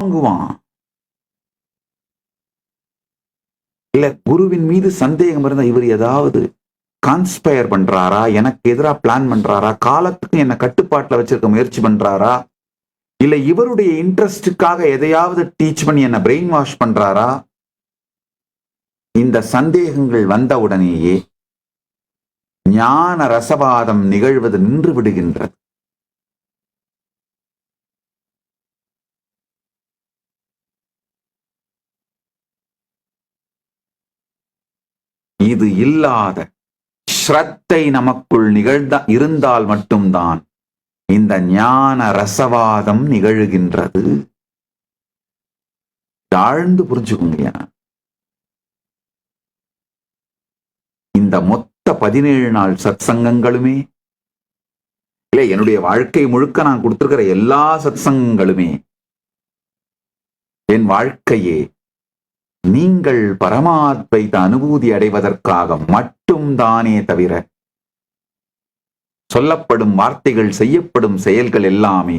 வாங்குவான். இல்ல குருவின் மீது சந்தேகம் இருந்தா இவர் ஏதாவது கான்ஸ்பயர் பண்றாரா, எனக்கு எதிராக பிளான் பண்றாரா, காலத்துக்கு என்ன கட்டுப்பாட்டுல வச்சிருக்க முயற்சி பண்றாரா, இல்ல இவருடைய இன்ட்ரெஸ்டுக்காக எதையாவது டீச் பண்ணி என்ன பிரெயின் வாஷ் பண்றாரா, இந்த சந்தேகங்கள் வந்தவுடனேயே ஞான ரசவாதம் நிகழ்வது நின்று விடுகின்றது. இது இல்லாத ஸ்ரத்தை நமக்குள் இருந்தால் மட்டும்தான் இந்த ஞான ரசவாதம் நிகழ்கின்றது. ஆழ்ந்து புரிஞ்சுக்கோங்க. இந்த மொத்த 17 நாள் சத்சங்கங்களுமே இல்ல, என்னுடைய வாழ்க்கை முழுக்க நான் கொடுத்திருக்கிற எல்லா சத்சங்கங்களுமே என் வாழ்க்கையே நீங்கள் பரமாத்வைத அனுபூதி அடைவதற்காக மட்டும்தானே தவிர சொல்லப்படும் வார்த்தைகள், செய்யப்படும் செயல்கள் எல்லாமே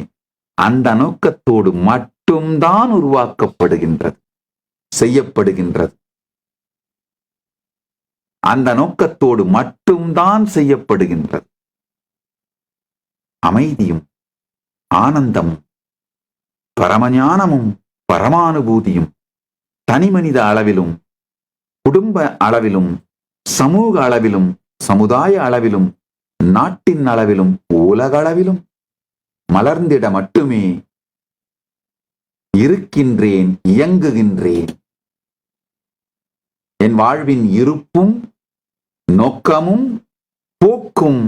அந்த நோக்கத்தோடு மட்டும்தான் உருவாக்கப்படுகின்றது, செய்யப்படுகின்றது. அந்த நோக்கத்தோடு மட்டும்தான் செய்யப்படுகின்றது. அமைதியும் ஆனந்தமும் பரமஞானமும் பரமானுபூதியும் தனிமனித அளவிலும் குடும்ப அளவிலும் சமூக அளவிலும் சமுதாய அளவிலும் நாட்டின் அளவிலும் உலக அளவிலும் மலர்ந்திட மட்டுமே இருக்கின்றேன், இயங்குகின்றேன். என் வாழ்வின் இருப்பும் நோக்கமும் போக்கும்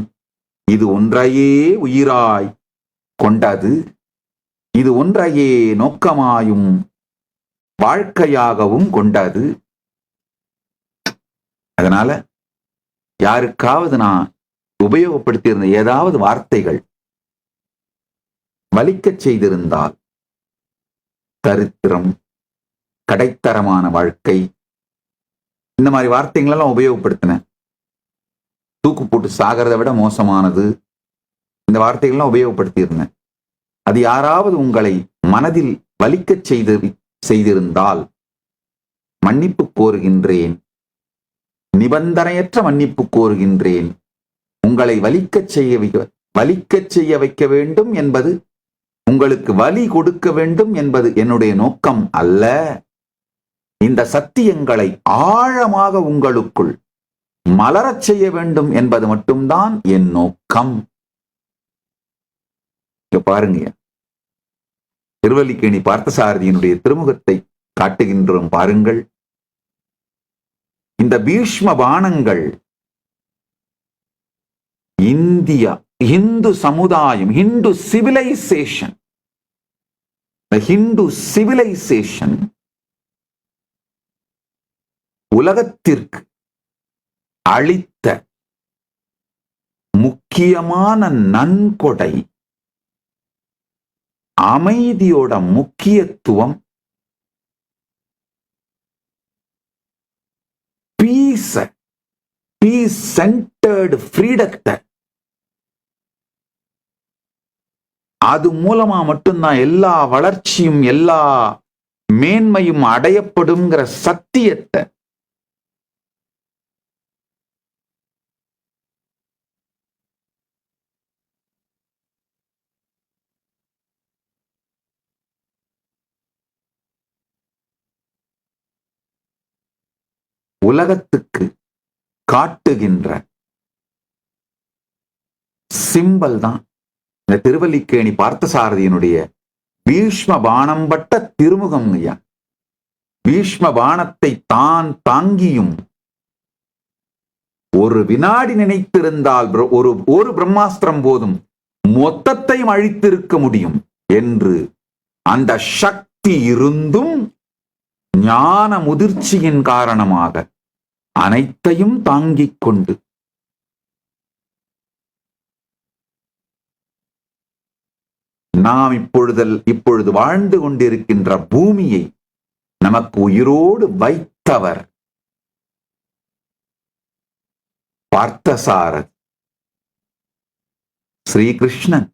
இது ஒன்றையே உயிராய் கொண்டது. இது ஒன்றையே நோக்கமாயும் வாழ்க்கையாகவும் கொண்டது. அதனால யாருக்காவது நான் உபயோகப்படுத்தியிருந்த ஏதாவது வார்த்தைகள் வலிக்கச் செய்திருந்தால், தரித்திரம், கடைத்தரமான வாழ்க்கை, இந்த மாதிரி வார்த்தைகளெல்லாம் உபயோகப்படுத்தினேன். தூக்கு போட்டு சாகிறத விட மோசமானது, இந்த வார்த்தைகள்லாம் உபயோகப்படுத்தியிருந்தேன். அது யாராவது உங்களை மனதில் வலிக்கச் செய்திருந்தால் மன்னிப்பு கோருகின்றேன், நிபந்தனையற்ற மன்னிப்பு கோருகின்றேன். உங்களை வலிக்கச் செய்ய வைக்க வேண்டும் என்பது, உங்களுக்கு வலி கொடுக்க வேண்டும் என்பது என்னுடைய நோக்கம் அல்ல. இந்த சத்தியங்களை ஆழமாக உங்களுக்குள் மலரச் செய்ய வேண்டும் என்பது மட்டும்தான் என் நோக்கம். பாருங்க, திருவல்லிக்கேணி பார்த்தசாரதியினுடைய திருமுகத்தை காட்டுகின்றோம் பாருங்கள். இந்த பீஷ்ம பாணங்கள் இந்தியா, இந்து சமுதாயம், ஹிந்து சிவிலைசேஷன், ஹிந்து சிவிலைசேஷன் உலகத்திற்கு அளித்த முக்கியமான நன்கொடை அமைதியோட முக்கியத்துவம், பீஸ் சென்டர்டு ஃப்ரீடத்தை, அது மூலமா மட்டும்தான் எல்லா வளர்ச்சியும் எல்லா மேன்மையும் அடையப்படும்ங்கிற சத்தியத்தை உலகத்துக்கு காட்டுகின்ற சிம்பல் தான் இந்த திருவல்லிக்கேணி பார்த்தசாரதியினுடைய பீஷ்ம பாணம் பட்ட திருமுகம். ஐயா, பீஷ்ம பாணத்தை தான் தாங்கியும் ஒரு வினாடி நினைத்திருந்தால் ஒரு பிரம்மாஸ்திரம் போதும் மொத்தத்தையும் அழித்திருக்க முடியும் என்று அந்த சக்தி இருந்தும் ஞான முதிர்ச்சியின் காரணமாக அனைத்தையும் தாங்கிக் கொண்டு நாம் இப்பொழுது வாழ்ந்து கொண்டிருக்கின்ற பூமியை நமக்கு உயிரோடு வைத்தவர் பார்த்தசாரதி ஸ்ரீகிருஷ்ணன்.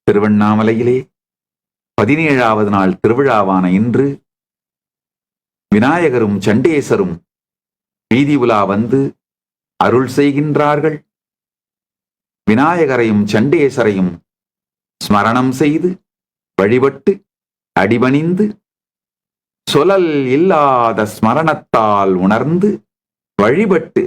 திருவண்ணாமலையிலே 17வது நாள் திருவிழாவான இன்று விநாயகரும் சண்டேசரும் வீதி உலா வந்து அருள் செய்கின்றார்கள். விநாயகரையும் சண்டேசரையும் ஸ்மரணம் செய்து வழிபட்டு அடிபணிந்து சொலல் இல்லாத ஸ்மரணத்தால் உணர்ந்து வழிபட்டு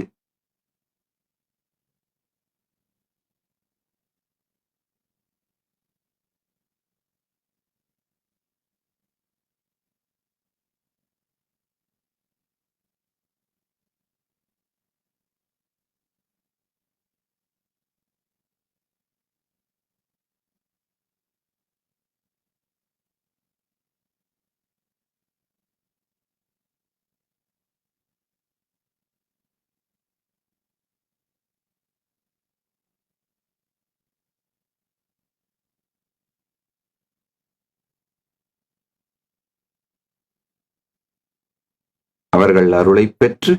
அவர்கள் அருளை பெற்று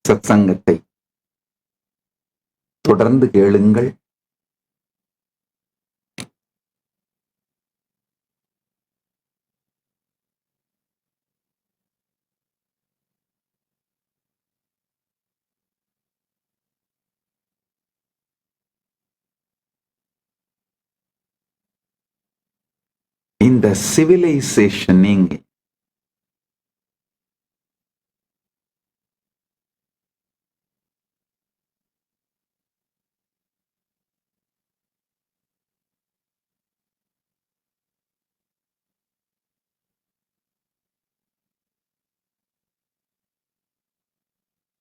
சத்சங்கத்தை தொடர்ந்து கேளுங்கள். இந்த சிவிலைசேஷன் நீங்க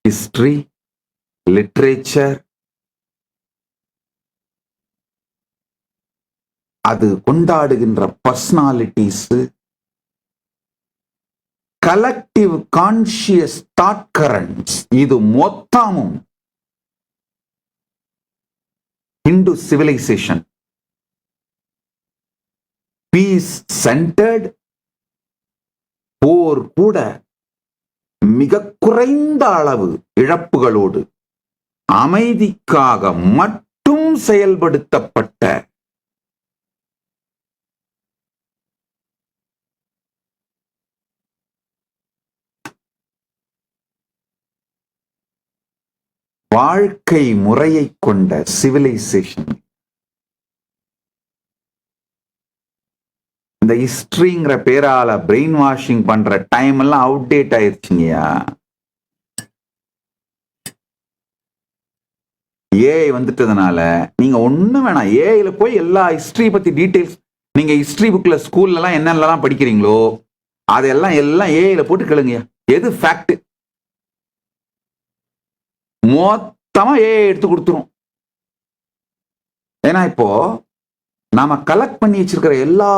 ஹிஸ்டரி, லிட்ரேச்சர், அது கொண்டாடுகின்ற personalities, collective conscious thought currents, இது மொத்தமும் இந்து சிவிலைசேஷன் பீஸ் சென்டர்ட், போர் கூட மிக குறைந்த அளவு இழப்புகளோடு அமைதிக்காக மட்டும் செயல்படுத்தப்பட்ட வாழ்க்கை முறையை கொண்ட சிவிலைசேஷன். இந்த ஹிஸ்டரிங்கிற பேரால பிரெயின் வாஷிங் பண்ற டைம் எல்லாம் அவுடேட் ஆயிருச்சுங்கயா. ஏஐ வந்துட்டதுனால நீங்க ஒண்ணும் வேணாம், ஏஐல போய் எல்லா ஹிஸ்டரி பத்தி டீடைல்ஸ், நீங்க ஹிஸ்டரி புக்ல ஸ்கூல்ல எல்லாம் என்னென்னலாம் படிக்கிறீங்களோ அதெல்லாம் எல்லாம் ஏஐல போட்டு கேளுங்கயா. எது ஃபேக்ட் மொத்தமா ஏஐ எடுத்து கொடுத்துரும். ஏன்னா இப்போ நாம கலெக்ட் பண்ணி வச்சிருக்கிற எல்லா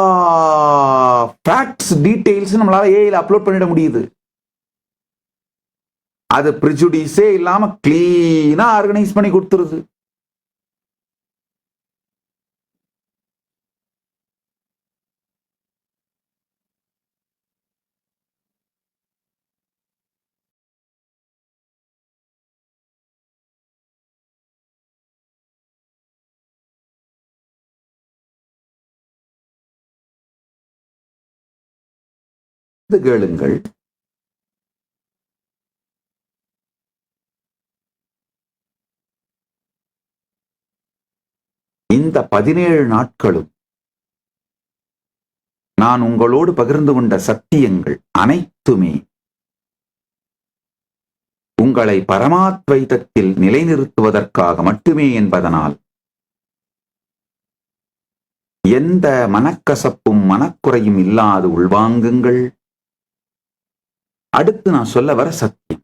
ஃபேக்ட்ஸ் டீடைல்ஸ் நம்மளால ஏஐல அப்லோட் பண்ணிட முடியுது. அது பிரிஜுடிஸே இல்லாம கிளீனா ஆர்கனைஸ் பண்ணி கொடுத்துருது. கேளுங்கள். இந்த 17 நாட்களும் நான் உங்களோடு பகிர்ந்து கொண்ட சத்தியங்கள் அனைத்துமே உங்களை பரமாத்வைதத்தில் நிலைநிறுத்துவதற்காக மட்டுமே என்பதனால் எந்த மனக்கசப்பும் மனக்குறையும் இல்லாது உள்வாங்குங்கள். அடுத்து நான் சொல்ல வர சத்தியம்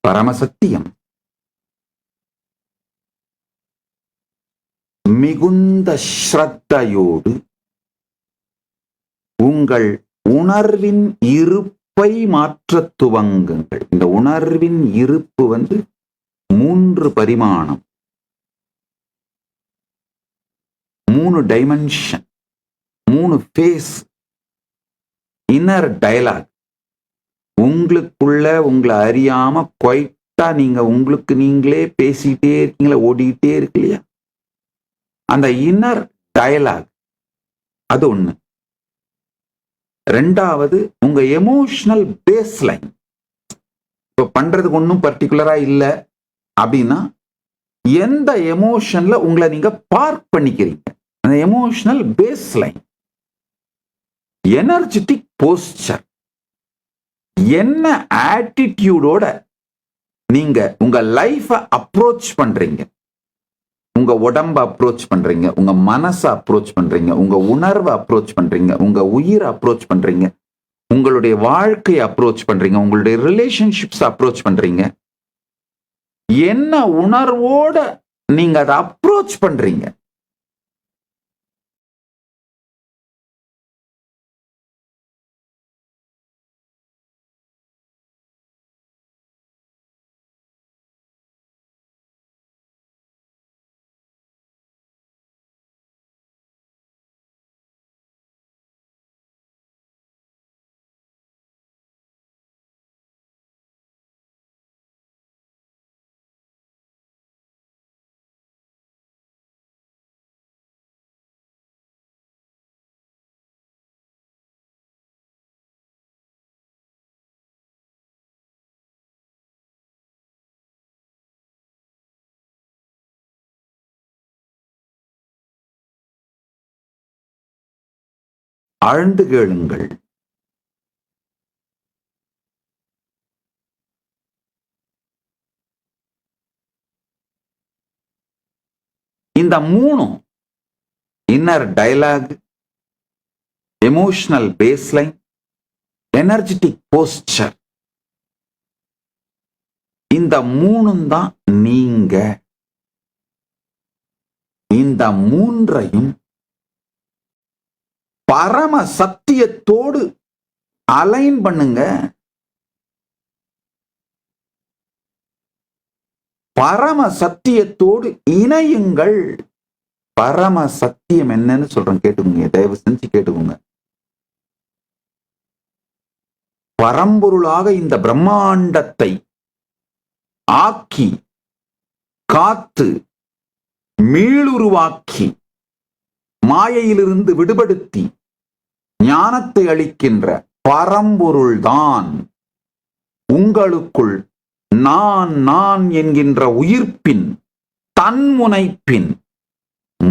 பரமசத்தியம். மிகுந்த ஸ்ரத்தையோடு உங்கள் உணர்வின் இருப்பை மாற்ற துவங்குங்கள். இந்த உணர்வின் இருப்பு 3 பரிமாணம், 3 டைமென்ஷன், 3 ஃபேஸ். இன்னர் டயலாக் உங்களுக்குள்ள உங்களை அறியாம குவைட்டா நீங்க உங்களுக்கு நீங்களே பேசிட்டே இருக்கீங்களா, ஓடிட்டே இருக்கு இல்லையா? அந்த இன்னர் டயலாக், அது ஒண்ணு. ரெண்டாவது உங்க எமோஷனல் பேஸ்லைன். இப்ப பண்றதுக்கு ஒன்றும் பர்டிகுலரா இல்ல அப்படின்னா எந்த எமோஷன்ல உங்களை நீங்க பார்க் பண்ணிக்கிறீங்க, அந்த எமோஷனல் பேஸ்லைன். எனர்ஜெட்டிக் போஸ்டர், என்ன ஆட்டிடியூடோட நீங்க உங்க லைஃப அப்ரோச் பண்றீங்க, உங்க உடம்ப அப்ரோச் பண்றீங்க, உங்க மனசை அப்ரோச் பண்றீங்க, உங்க உணர்வை அப்ரோச் பண்றீங்க, உங்க உயிரை அப்ரோச் பண்றீங்க, உங்களுடைய வாழ்க்கையை அப்ரோச் பண்றீங்க, உங்களுடைய ரிலேஷன்ஷிப்ஸ் அப்ரோச் பண்றீங்க, என்ன உணர்வோட நீங்க அதை அப்ரோச் பண்றீங்க. ஆழ்ந்து கேளுங்கள். இந்த மூணும், inner dialogue, emotional baseline, energetic posture, இந்த மூணும் தான் நீங்க. இந்த மூன்றையும் பரம சத்தியத்தோடு அலைன் பண்ணுங்க. பரம சத்தியத்தோடு இணையுங்கள். பரம சத்தியம் என்னன்னு சொல்றேன், கேட்டுக்கோங்க, தயவு செஞ்சு கேட்டுக்கோங்க. பரம்பொருளாக இந்த பிரம்மாண்டத்தை ஆக்கி காத்து மீளுருவாக்கி மாயையிலிருந்து விடுபடுத்தி ஞானத்தை அளிக்கின்ற பரம்பொருள்தான் உங்களுக்குள் நான் நான் என்கின்ற உயிர்ப்பின் தன்முனைப்பின்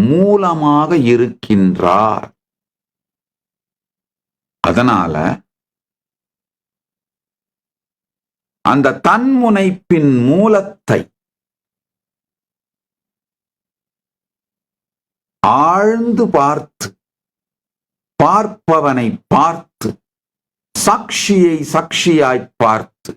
மூலமாக இருக்கின்றார். அதனால அந்த தன்முனைப்பின் மூலத்தை ஆழ்ந்து பார்த்து, பார்ப்பவனை பார்த்து, சாட்சியை சாட்சியாய் பார்த்து,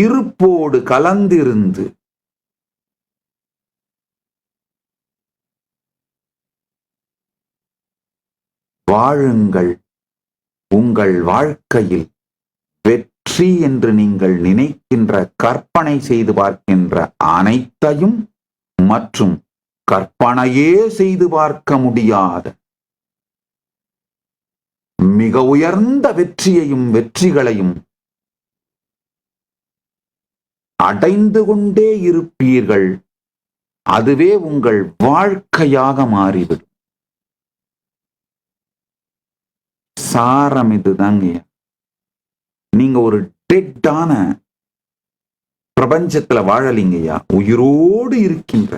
இருப்போடு கலந்திருந்து வாழுங்கள். உங்கள் வாழ்க்கையில் வெற்றி என்று நீங்கள் நினைக்கின்ற, கற்பனை செய்து பார்க்கின்ற அனைத்தையும் மற்றும் கற்பனையே செய்து பார்க்க முடியாத மிக உயர்ந்த வெற்றியையும் வெற்றிகளையும் அடைந்து கொண்டே இருப்பீர்கள். அதுவே உங்கள் வாழ்க்கையாக மாறிவிடும். சாரம் இதுதாங்க. நீங்க ஒரு டெட்டான பிரபஞ்சத்துல வாழலீங்கய்யா, உயிரோடு இருக்கின்ற.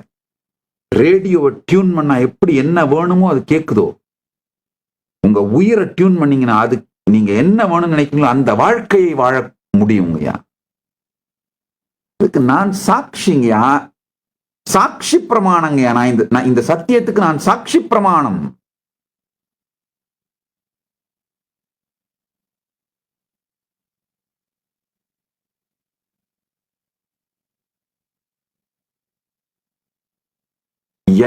ரேடியோவை டியூன் பண்ணா எப்படி என்ன வேணுமோ அது கேக்குதோ, உங்க உயிரை டியூன் பண்ணீங்கன்னா அது நீங்க என்ன வேணும்னு நினைக்கிறீங்களோ அந்த வாழ்க்கையை வாழ முடியுங்கய்யா. இதுக்கு நான் சாட்சிங்கய்யா, சாட்சி பிரமாணங்கய்யா. நான் இந்த சத்தியத்துக்கு நான் சாட்சி பிரமாணம்.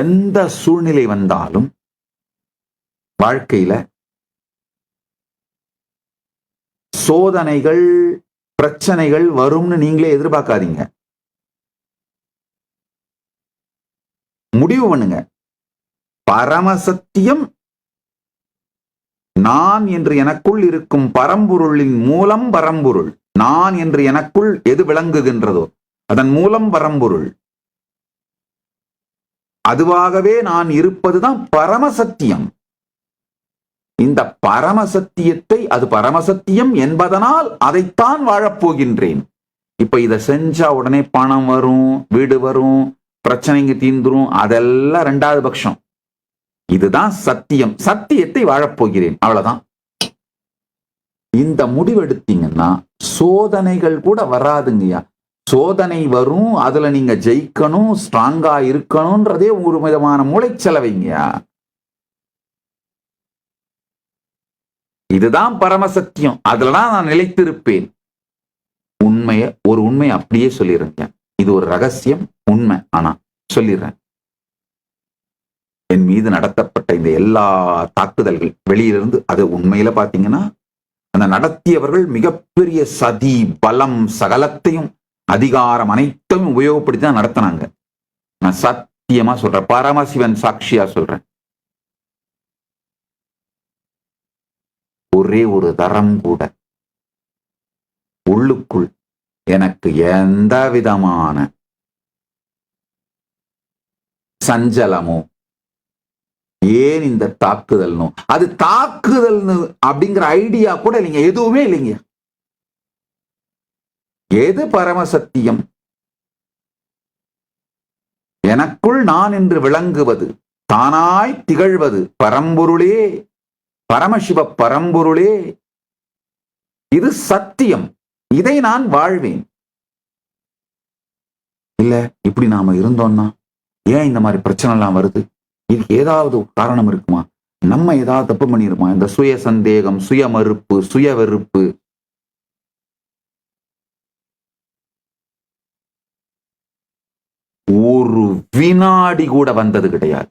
எந்த சூழ்நிலை வந்தாலும் வாழ்க்கையில சோதனைகள், பிரச்சனைகள் வரும்னு நீங்களே எதிர்பார்க்காதீங்க. முடிவு பண்ணுங்க, பரமசத்தியம் நான் என்று எனக்குள் இருக்கும் பரம்பொருளின் மூலம் பரம்பொருள். நான் என்று எனக்குள் எது விளங்குகின்றதோ அதன் மூலம் பரம்பொருள், அதுவாகவே நான் இருப்பதுதான் பரமசத்தியம். இந்த பரமசத்தியத்தை, அது பரமசத்தியம் என்பதனால் அதைத்தான் வாழப்போகின்றேன். இப்ப இதை செஞ்சா உடனே பணம் வரும், வீடு வரும், பிரச்சனைங்க தீந்துரும், அதெல்லாம் ரெண்டாவது பட்சம். இதுதான் சத்தியம். சத்தியத்தை வாழப்போகிறேன், அவ்வளவுதான். இந்த முடிவெடுத்தீங்கன்னா சோதனைகள் கூட வராதுங்கய்யா. சோதனை வரும், அதுல நீங்க ஜெயிக்கணும், ஸ்ட்ராங்கா இருக்கணும்ன்றதே ஒரு விதமான மூளைச்சலவைங்கய்யா. இதுதான் பரமசத்தியம், அதுலதான் நான் நிலைத்திருப்பேன். ஒரு உண்மையை அப்படியே சொல்லிடுறேங்க. இது ஒரு ரகசியம், உண்மை. ஆனா சொல்லிடுறேன், என் மீது நடத்தப்பட்ட இந்த எல்லா தாக்குதல்கள் வெளியிலிருந்து, அது உண்மையில பாத்தீங்கன்னா அந்த நடத்தியவர்கள் மிகப்பெரிய சதி, பலம், சகலத்தையும், அதிகாரம் அனைத்தையும் உபயோகப்படுத்தி தான் நடத்தினாங்க. நான் சத்தியமா சொல்றேன், பரமசிவன் சாட்சியா சொல்றேன். ஒரே ஒரு தரம் கூட உள்ளுக்குள் எனக்கு எந்த விதமான சஞ்சலமோ, ஏன் இந்த தாக்குதல்னோ, அது தாக்குதல்னு அப்படிங்கிற ஐடியா கூட இல்லைங்க, எதுவுமே இல்லைங்க. எது பரமசத்தியம்? எனக்குள் நான் என்று விளங்குவது, தானாய் திகழ்வது பரம்பொருளே, பரமசிவ பரம்பொருளே. இது சத்தியம், இதை நான் வாழ்வேன். இல்ல இப்படி நாம இருந்தோம்னா ஏன் இந்த மாதிரி பிரச்சனை எல்லாம் வருது? இதுக்கு ஏதாவது காரணம் இருக்குமா? நம்ம ஏதாவது தப்பு பண்ணிருமா? இந்த சுய சந்தேகம், சுய மறுப்பு, சுய வெறுப்பு, ஒரு வினாடி கூட வந்தது கிடையாது.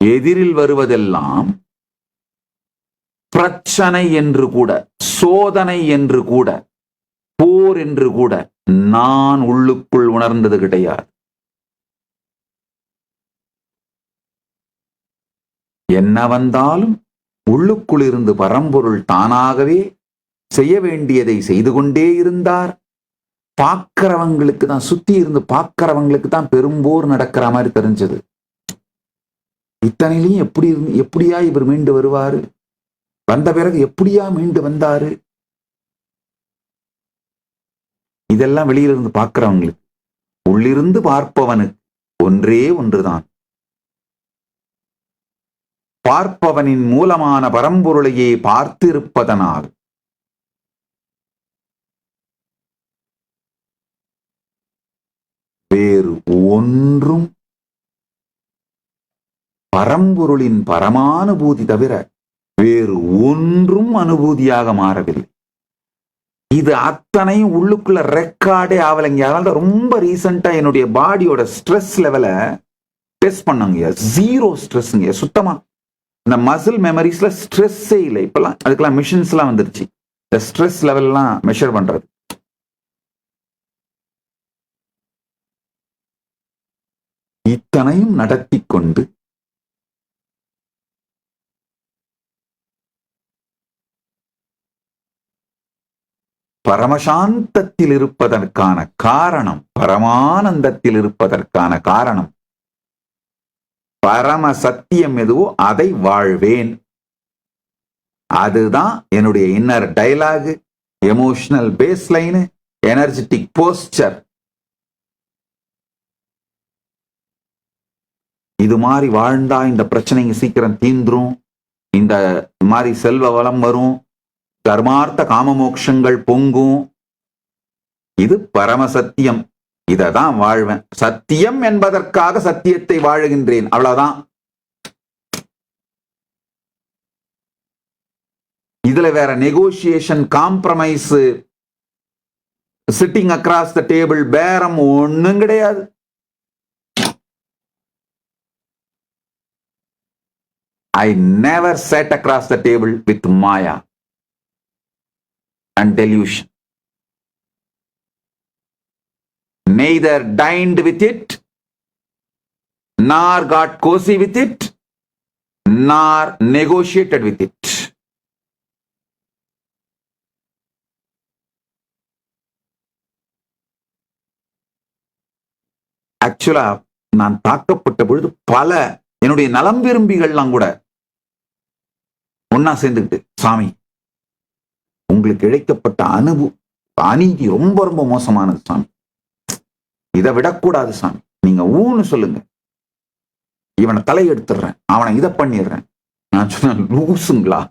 எதிரில் வருவதெல்லாம் பிரச்சனை என்று கூட, சோதனை என்று கூட, போர் என்று கூட நான் உள்ளுக்குள் உணர்ந்தது கிடையாது. என்ன வந்தாலும் உள்ளுக்குள் இருந்து பரம்பொருள் தானாகவே செய்ய வேண்டியதை செய்து கொண்டே இருந்தார். பார்க்கிறவங்களுக்கு தான், சுத்தி இருந்து பார்க்கிறவங்களுக்கு தான் பெரும்போர் நடக்கிற மாதிரி தெரிஞ்சது. இத்தனையிலையும் எப்படியா இவர் மீண்டு வருவாரு? வந்த பிறகு எப்படியா மீண்டு வந்தாரு? இதெல்லாம் வெளியிலிருந்து பார்க்கிறவங்களுக்கு. உள்ளிருந்து பார்ப்பவனுக்கு ஒன்றே ஒன்றுதான், பார்ப்பவனின் மூலமான பரம்பொருளையே பார்த்திருப்பதனால் வேறு ஒன்றும் பரம்பொருளின் பரமானுபூதி தவிர வேறு ஒன்றும் அனுபூதியாக மாறவில்லை. இது அத்தனையும் உள்ளுக்குள்ள ரெக்கார்டே ஆகலைங்க. அதனால ரொம்ப ரீசெண்டா என்னுடைய பாடியோட ஸ்ட்ரெஸ் லெவலை டெஸ்ட் பண்ணாங்க. 0 ஸ்ட்ரெஸ்ங்க, சுத்தமா. இந்த மசில் மெமரிஸ்ல ஸ்ட்ரெஸ்ஸே இல்லை. இப்பெல்லாம் அதுக்கெல்லாம் மிஷின்ஸ் எல்லாம் வந்துருச்சு, இந்த ஸ்ட்ரெஸ் லெவல் எல்லாம் மெஷர் பண்றது. இத்தனையும் நடத்தி கொண்டு பரமசாந்தத்தில் இருப்பதற்கான காரணம், பரமானந்தத்தில் இருப்பதற்கான காரணம், பரம சத்தியம் எதுவோ அதை வாழ்வேன். அதுதான் என்னுடைய inner dialogue, emotional baseline, energetic posture. இது மாதிரி வாழ்ந்தா இந்த பிரச்சனைங்க சீக்கிரம் தீந்துரும், இந்த மாதிரி செல்வ வளம் வரும், தர்மார்த்த காமமோக்ஷங்கள் பொங்கும். இது பரமசத்தியம், இததான் வாழ்வேன். சத்தியம் என்பதற்காக சத்தியத்தை வாழுகின்றேன், அவ்வளவுதான். இதுல வேற negotiation, compromise, sitting across the table, பேரம் ஒண்ணும் கிடையாது. I never sat across the table with Maya and delusion. Neither dined with it, nor got cozy with it, nor negotiated with it. ஆக்சுவலா நான் தாக்கப்பட்ட பொழுது பல என்னுடைய நலம் விரும்பிகள்லாம் கூட ஒன்னா சேர்ந்துக்கிட்டு, சாமி உங்களுக்கு இழைக்கப்பட்ட அநீதி ரொம்ப ரொம்ப மோசமானது சாமி, இதை விடக்கூடாது சாமி, நீங்க ஊன்னு சொல்லுங்க, இவனை தலை எடுத்துடுறேன், அவனை இதை பண்ணிடுறேன். நான் சொன்ன லூசுங்களா?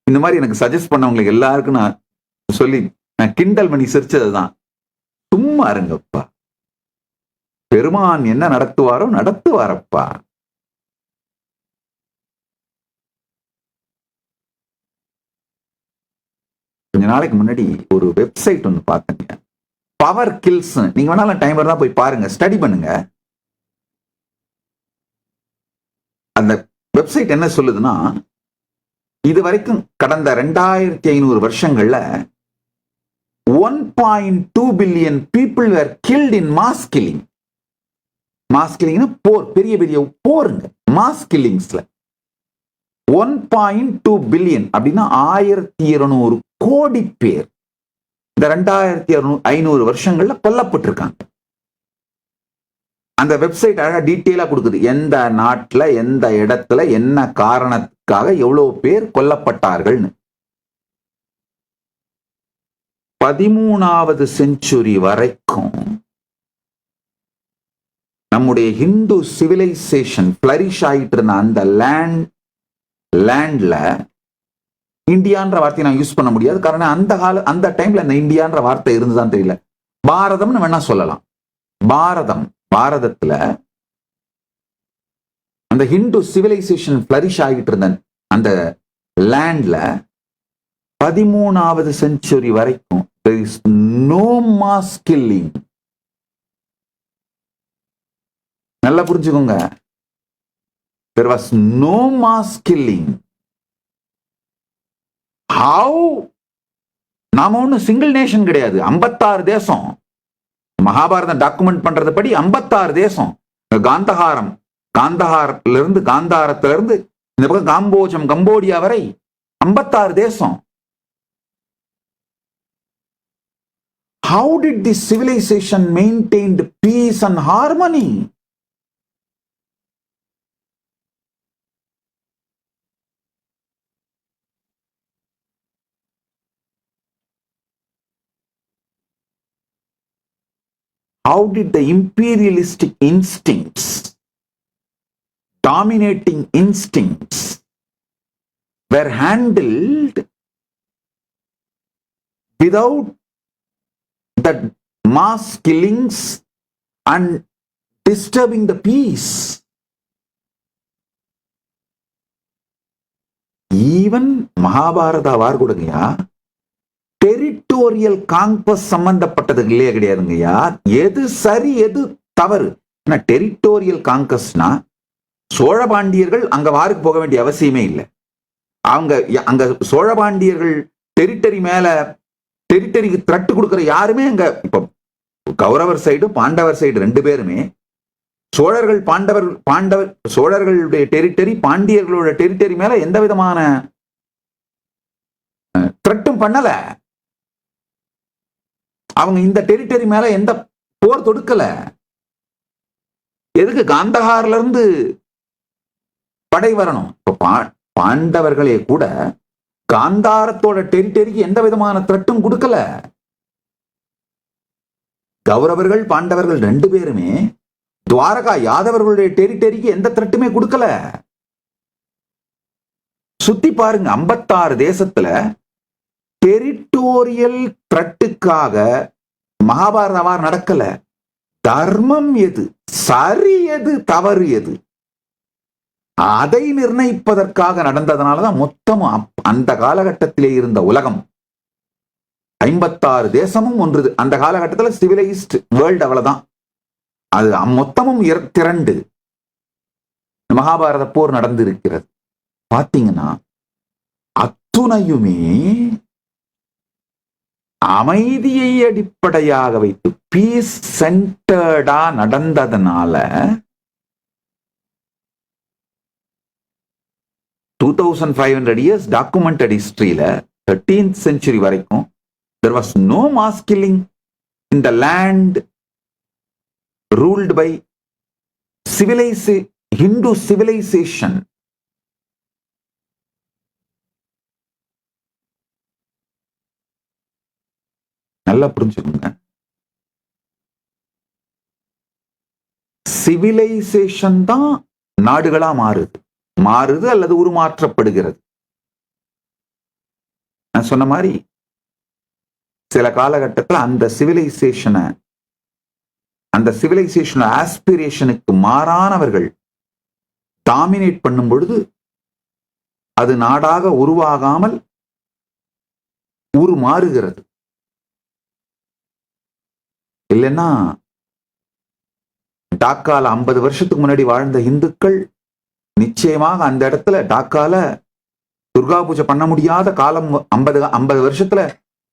இந்த மாதிரி எனக்கு சஜஸ்ட் பண்ணவங்களுக்கு எல்லாருக்கும் நான் சொல்லி நான் கிண்டல் பண்ணி சிரிச்சதுதான், சும்மா இருங்கப்பா, பெருமான் என்ன நடத்துவாரோ நடத்துவாரப்பா. கொஞ்ச நாளைக்கு முன்னாடி ஒரு வெப்சைட் ஒன்று பார்த்தேங்க, பவர் கில்ஸ். நீங்க வேணாலும் டைம் தான் போய் பாருங்க, ஸ்டடி பண்ணுங்க. அந்த வெப்சைட் என்ன சொல்லுதுன்னா, இது வரைக்கும் கடந்த 2500 வருஷங்கள்ல 1.2 billion people were killed in mass killing. Mass கில்லிங்னா போர், பெரிய பெரிய போருங்க. மாஸ் கில்லிங்ஸ்ல 1.2 பில்லியன் அப்படின்னா 1200 கோடி பேர் இந்த 2500 வருஷங்கள்ல கொல்லப்பட்டிருக்காங்க. அந்த வெப்சைட் அழகா டீட்டெயிலா கொடுக்குது, எந்த நாட்டுல எந்த இடத்துல என்ன காரணத்துக்காக எவ்வளவு பேர் கொல்லப்பட்டார்கள்னு. 13வது செஞ்சுரி வரைக்கும் நம்முடைய ஹிந்து சிவிலைசேஷன் பிளரிஷ் ஆகிட்டு இருந்த அந்த லேண்ட்ல, இந்தியான்ற வார்த்தையை நான் யூஸ் பண்ண முடியாது, காரணம் அந்த டைம்ல அந்த இந்தியான்ற வார்த்தை இருந்துதான் தெரியல. பாரதம்னு வேணா சொல்லலாம். பாரதத்துல அந்த ஹிந்து சிவிலைசேஷன் பிளரிஷ் ஆகிட்டு இருந்த அந்த லேண்ட்ல 13வது செஞ்சுரி வரைக்கும் there is no mass killing. நல்லா புரிஞ்சுக்கோங்க, there was no mass killing. How? நாம ஒன்னும் சிங்கிள் நேஷன் கிடையாது, 56 தேசம். மகாபாரதம் டாக்குமெண்ட் பண்றது படி 56 தேசம். காந்தாரத்திலிருந்து இந்த பக்கம் கம்போடியா வரை 56 தேசம். How did this civilization maintained peace and harmony? How did the imperialistic instincts, dominating instincts, were handled without the mass killings and disturbing the peace? Even Mahabharata war கொடுங்கயா, டெரிட்டோரியல் காங்க்வஸ்ட் சம்பந்தப்பட்டது இல்லையா? கிடையாதுங்கய்யா. எது சரி எது தவறு? Territorial காங்கஸ்ட்னா சோழபாண்டியர்கள் அங்க வாருக்கு போக வேண்டிய அவசியமே இல்லை. அங்க சோழபாண்டியர்கள் டெரிட்டரிக்கு த்ரெட் கொடுக்கிற யாருமே அங்க, இப்ப கௌரவர் சைடு பாண்டவர் சைடு ரெண்டு பேருமே சோழர்களுடைய டெரிட்டரி பாண்டியர்களோட டெரிட்டரி மேல எந்த விதமான த்ரெட்டும் பண்ணல. அவங்க இந்த டெரிட்டரி மேல எந்த போர் தொடுக்கல. எதுக்கு காந்தஹார்ல இருந்து படை வரணும்? பாண்டவர்களே கூட காந்தாரத்தோட டெரிட்டரிக்கு எந்த விதமான த்ரெட்டும் கொடுக்கல. கௌரவர்கள் பாண்டவர்கள் ரெண்டு பேருமே துவாரகா யாதவர்களுடைய டெரிட்டரிக்கு எந்த த்ரெட்டுமே கொடுக்கல. சுத்தி பாருங்க, 56 தேசத்துல டெரிட்டோரியல் த்ரெட்டுக்காக மகாபாரத வார் நடக்கல. தர்மம் எது, சரி எது, தவறு எது, அதை நிர்ணயிப்பதற்காக நடந்ததனாலதான் மொத்தம் அந்த காலகட்டத்திலே இருந்த உலகம் 56 தேசமும் ஒன்று. அந்த காலகட்டத்தில் சிவிலைஸ்ட் வேர்ல்டு அவ்வளவுதான். அது மொத்தமும் திரண்டு மகாபாரத போர் நடந்து இருக்கிறது. பாத்தீங்கன்னா அத்துணையுமே அமைதியை அடிப்படையாக வைத்து பீஸ் சென்டர்டா நடந்ததுனால 2500 years documented historyல 13th century வரைக்கும் there was no mass killing in the land ruled by Hindu civilization. நல்லா புரிஞ்சுக்கோங்க. சிவிலைசேஷன் தான் நாடுகளா மாறுது அல்லது உருமாற்றப்படுகிறது. நான் சொன்ன மாதிரி சில காலகட்டத்தில் அந்த சிவிலைசேஷன் ஆஸ்பிரேஷனுக்கு மாறானவர்கள் டாமினேட் பண்ணும் பொழுது அது நாடாக உருவாகாமல் உருமாறுகிறது. இல்லைன்னா டாக்கால 50 வருஷத்துக்கு முன்னாடி வாழ்ந்த இந்துக்கள் நிச்சயமாக அந்த இடத்துல டாக்கால துர்கா பூஜை பண்ண முடியாத காலம் 50 வருஷத்துல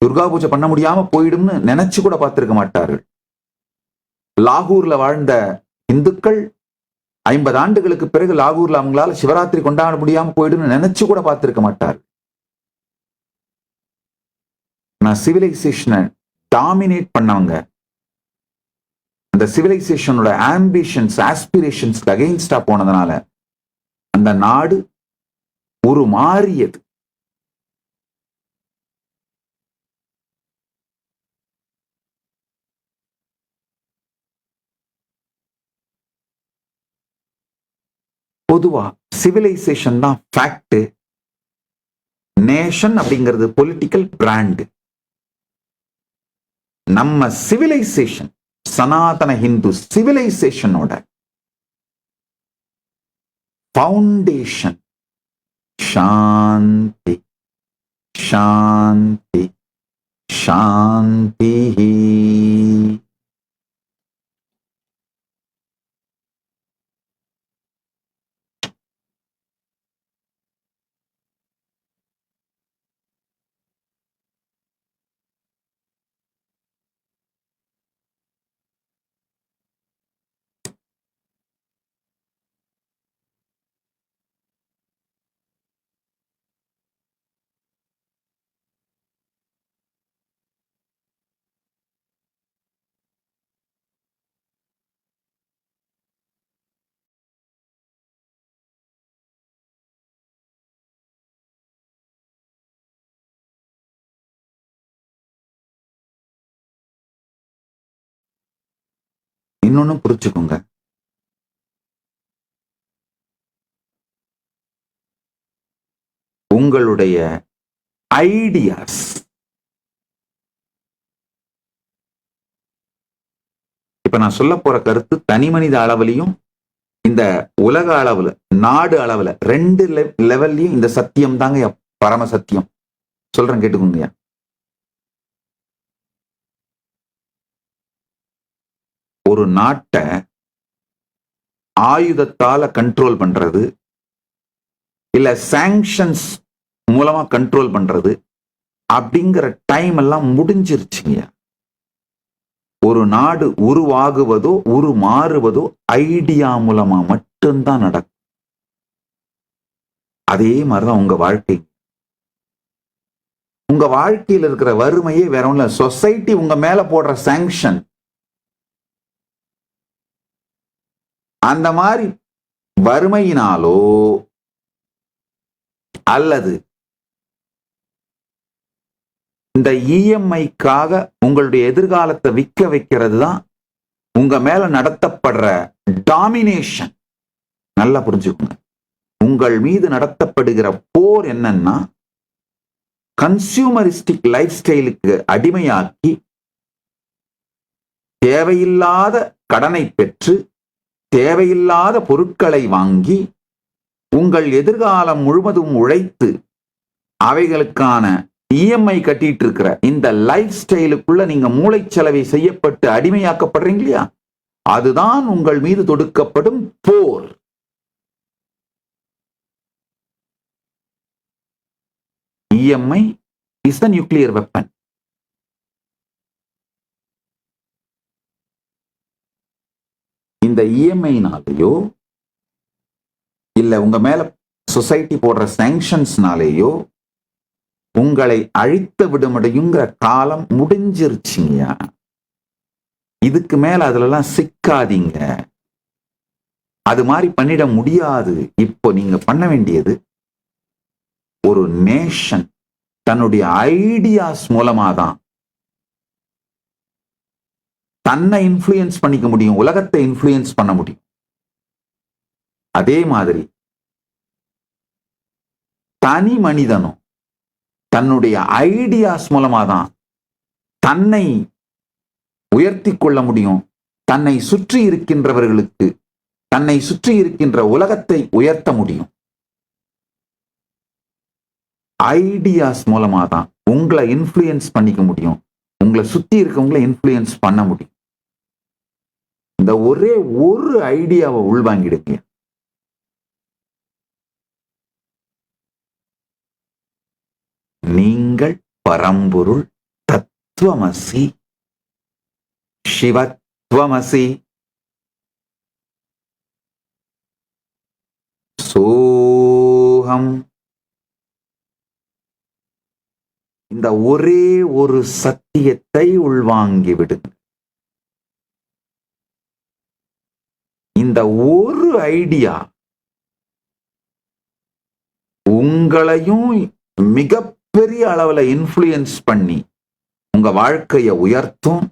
துர்கா பூஜை பண்ண முடியாம போயிடும்னு நினைச்சு கூட பார்த்திருக்க மாட்டார்கள். லாகூர்ல வாழ்ந்த இந்துக்கள் 50 ஆண்டுகளுக்கு பிறகு லாகூர்ல அவங்களால சிவராத்திரி கொண்டாட முடியாம போயிடும்னு நினைச்சு கூட பார்த்திருக்க மாட்டார்கள். நான் சிவிலைசேஷனை டாமினேட் பண்ணவங்க, அந்த சிவிலைசேஷனோட ஆம்பிஷன்ஸ் ஆஸ்பிரேஷன்ஸ்க்கு அகெயின்ஸ்டா போனதுனால அந்த நாடு உருமாறியது. பொதுவா சிவிலைசேஷன் தான் ஃபேக்ட், நேஷன் அப்படிங்கிறது பொலிட்டிக்கல் பிராண்ட். நம்ம சிவிலைசேஷன் சனாதன ஹிந்து சிவிலைசேஷனோட ஃபவுண்டேஷன் சாந்தி சாந்தி சாந்தி. இன்னொன்னு புரிச்சுக்கோங்க, உங்களுடைய ஐடியாஸ் இப்ப நான் சொல்ல போற கருத்து தனி மனித அளவிலையும் இந்த உலக அளவுல நாடு அளவுல 2 லெவல்லையும் இந்த சத்தியம் தாங்க பரம சத்தியம். சொல்றேன் கேட்டுக்கோங்க. ஒரு நாட்டை ஆயுதத்தால கண்ட்ரோல் பண்றது இல்ல சாங்ஷன்ஸ் மூலமா கண்ட்ரோல் பண்றது அப்படிங்கிற டைம் எல்லாம் முடிஞ்சிருச்சுங்க. ஒரு நாடு உருவாகுவதோ உருமாறுவதோ ஐடியா மூலமா மட்டும்தான் நடக்கும். அதே மாதிரிதான் உங்க வாழ்க்கை. உங்க வாழ்க்கையில் இருக்கிற வறுமையே வேற ஒண்ணும் இல்ல, சொசைட்டி உங்க மேல போடுற சாங்ஷன். அந்த மாதிரி வறுமையினாலோ அல்லது இந்த இஎம்ஐக்காக உங்களுடைய எதிர்காலத்தை விற்க வைக்கிறது தான் உங்க மேல நடத்தப்படுற டாமினேஷன். நல்லா புரிஞ்சுக்கோங்க. உங்கள் மீது நடத்தப்படுகிற போர் என்னன்னா, கன்சியூமரிஸ்டிக் லைஃப் ஸ்டைலுக்கு அடிமையாக்கி தேவையில்லாத கடனை பெற்று தேவையில்லாத பொருட்களை வாங்கி உங்கள் எதிர்காலம் முழுவதும் உழைத்து அவைகளுக்கான இஎம்ஐ கட்டிட்டு இருக்கிற இந்த லைஃப் ஸ்டைலுக்குள்ள நீங்க மூளைச்சலவை செய்யப்பட்டு அடிமையாக்கப்படுறீங்க இல்லையா, அதுதான் உங்கள் மீது தொடுக்கப்படும் போர். EMI is the nuclear weapon. இந்த இஎம்ஐனாலேயோ இல்ல உங்க மேல சொசைட்டி போடுற சாங்ஷன்ஸ்னாலேயோ உங்களை அழித்து விட முடியுங்கிற காலம் முடிஞ்சிருச்சுங்கயா. இதுக்கு மேல அதுலலாம் சிக்காதீங்க. அது மாதிரி பண்ணிட முடியாது. இப்போ நீங்க பண்ண வேண்டியது, ஒரு நேஷன் தன்னுடைய ஐடியாஸ் மூலமா தான் தன்னை இன்ஃப்ளூயன்ஸ் பண்ணிக்க முடியும், உலகத்தை இன்ஃப்ளூயன்ஸ் பண்ண முடியும். அதே மாதிரி தனி மனிதனும் தன்னுடைய ஐடியாஸ் மூலமா தான் தன்னை உயர்த்தி கொள்ள முடியும், தன்னை சுற்றி இருக்கின்றவர்களுக்கு, தன்னை சுற்றி இருக்கின்ற உலகத்தை உயர்த்த முடியும். ஐடியாஸ் மூலமா தான் உங்களை இன்ஃப்ளூயன்ஸ் பண்ணிக்க முடியும், உங்களை சுத்தி இருக்கவங்களை இன்ஃப்ளூயன்ஸ் பண்ண முடியும். இந்த ஒரே ஒரு ஐடியாவை உள்வாங்கிடுங்க. நீங்கள் பரம்பொருள் தத்துவமசி, சிவத்வமசி, சோகம். இந்த ஒரே ஒரு சத்தியத்தை உள்வாங்கி விடுங்க. இந்த ஒரு ஐடியா உங்களையும் மிகப்பெரிய அளவுல இன்ஃப்ளூயன்ஸ் பண்ணி உங்க வாழ்க்கையை உயர்த்தும்,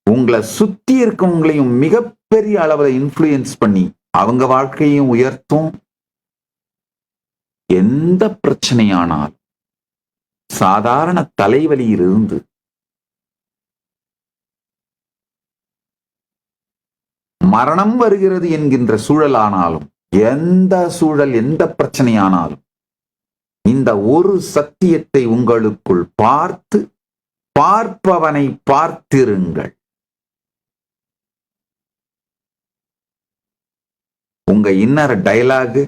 உங்களை சுத்தி இருக்கவங்களையும் மிகப்பெரிய அளவுல இன்ஃப்ளூயன்ஸ் பண்ணி அவங்க வாழ்க்கையும் உயர்த்தும். எந்த பிரச்சனையானால் சாதாரண தலைவலியிலிருந்து மரணம் வருகிறது என்கின்ற சூழலானாலும், எந்த சூழல், எந்த பிரச்சனையானாலும், இந்த ஒரு சத்தியத்தை உங்களுக்குள் பார்த்து பார்ப்பவனை பார்த்திருங்கள். உங்க inner dialogue,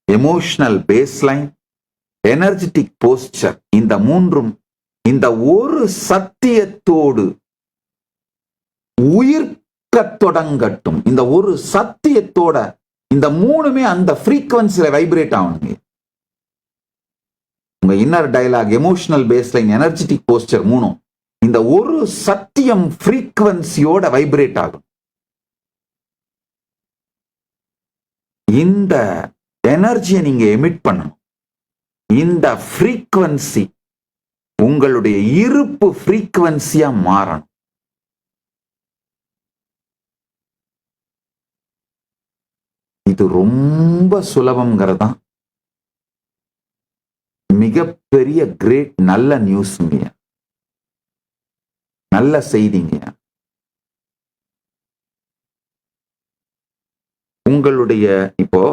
emotional baseline, energetic posture, இந்த மூன்றும் இந்த ஒரு சத்தியத்தோடு உயிர்க்க தொடங்கட்டும். இந்த ஒரு சத்தியத்தோட இந்த மூணுமே அந்த ஃப்ரீக்வன்சில வைப்ரேட் ஆகணுங்க. உங்க inner dialogue, emotional baseline, energetic posture மூணும் இந்த ஒரு சத்தியம் ஃப்ரீக்வன்சியோட வைப்ரேட் ஆகும். இந்த எனர்ஜியை நீங்க எமிட் பண்ணணும். இந்த ஃப்ரீக்வன்சி உங்களுடைய இருப்பு ஃப்ரீக்வன்சியா மாறணும். இது ரொம்ப சுலபம்ங்கிறதா மிகப்பெரிய கிரேட் நல்ல நியூஸ்ங்க, நல்ல செய்திங்க. உங்களுடைய இப்போ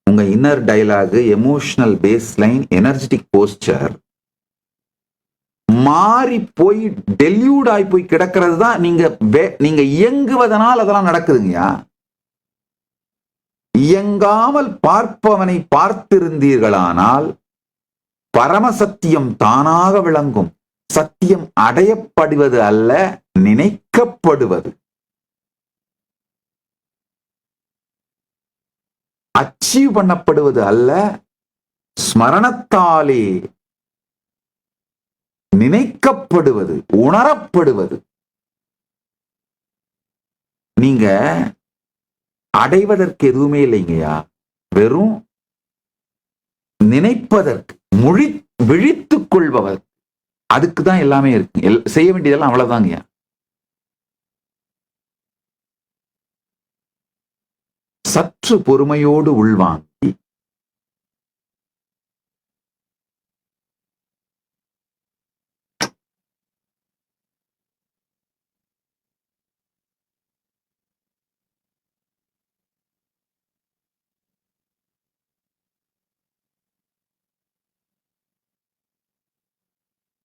உங்க inner dialogue, emotional baseline, energetic posture மாறி போய் டெல்யூட் ஆகி போய் கிடக்கிறது தான் நீங்க இயங்குவதனால் அதெல்லாம் நடக்குதுங்கயா. இயங்காமல் பார்ப்பவனை பார்த்திருந்தீர்களானால் பரமசத்தியம் தானாக விளங்கும். சத்தியம் அடையப்படுவது அல்ல, நினைக்கப்படுவது. அச்சீவ் பண்ணப்படுவது அல்ல, ஸ்மரணத்தாலே நினைக்கப்படுவது, உணரப்படுவது. நீங்க அடைவதற்கு எதுவுமே இல்லைங்கய்யா, வெறும் நினைப்பதற்கு, விழித்துக் கொள்பவர், அதுக்கு தான் எல்லாமே இருக்கு. செய்ய வேண்டியதெல்லாம் அவ்வளவுதாங்கய்யா. சற்று பொறுமையோடு உள்வாங்கி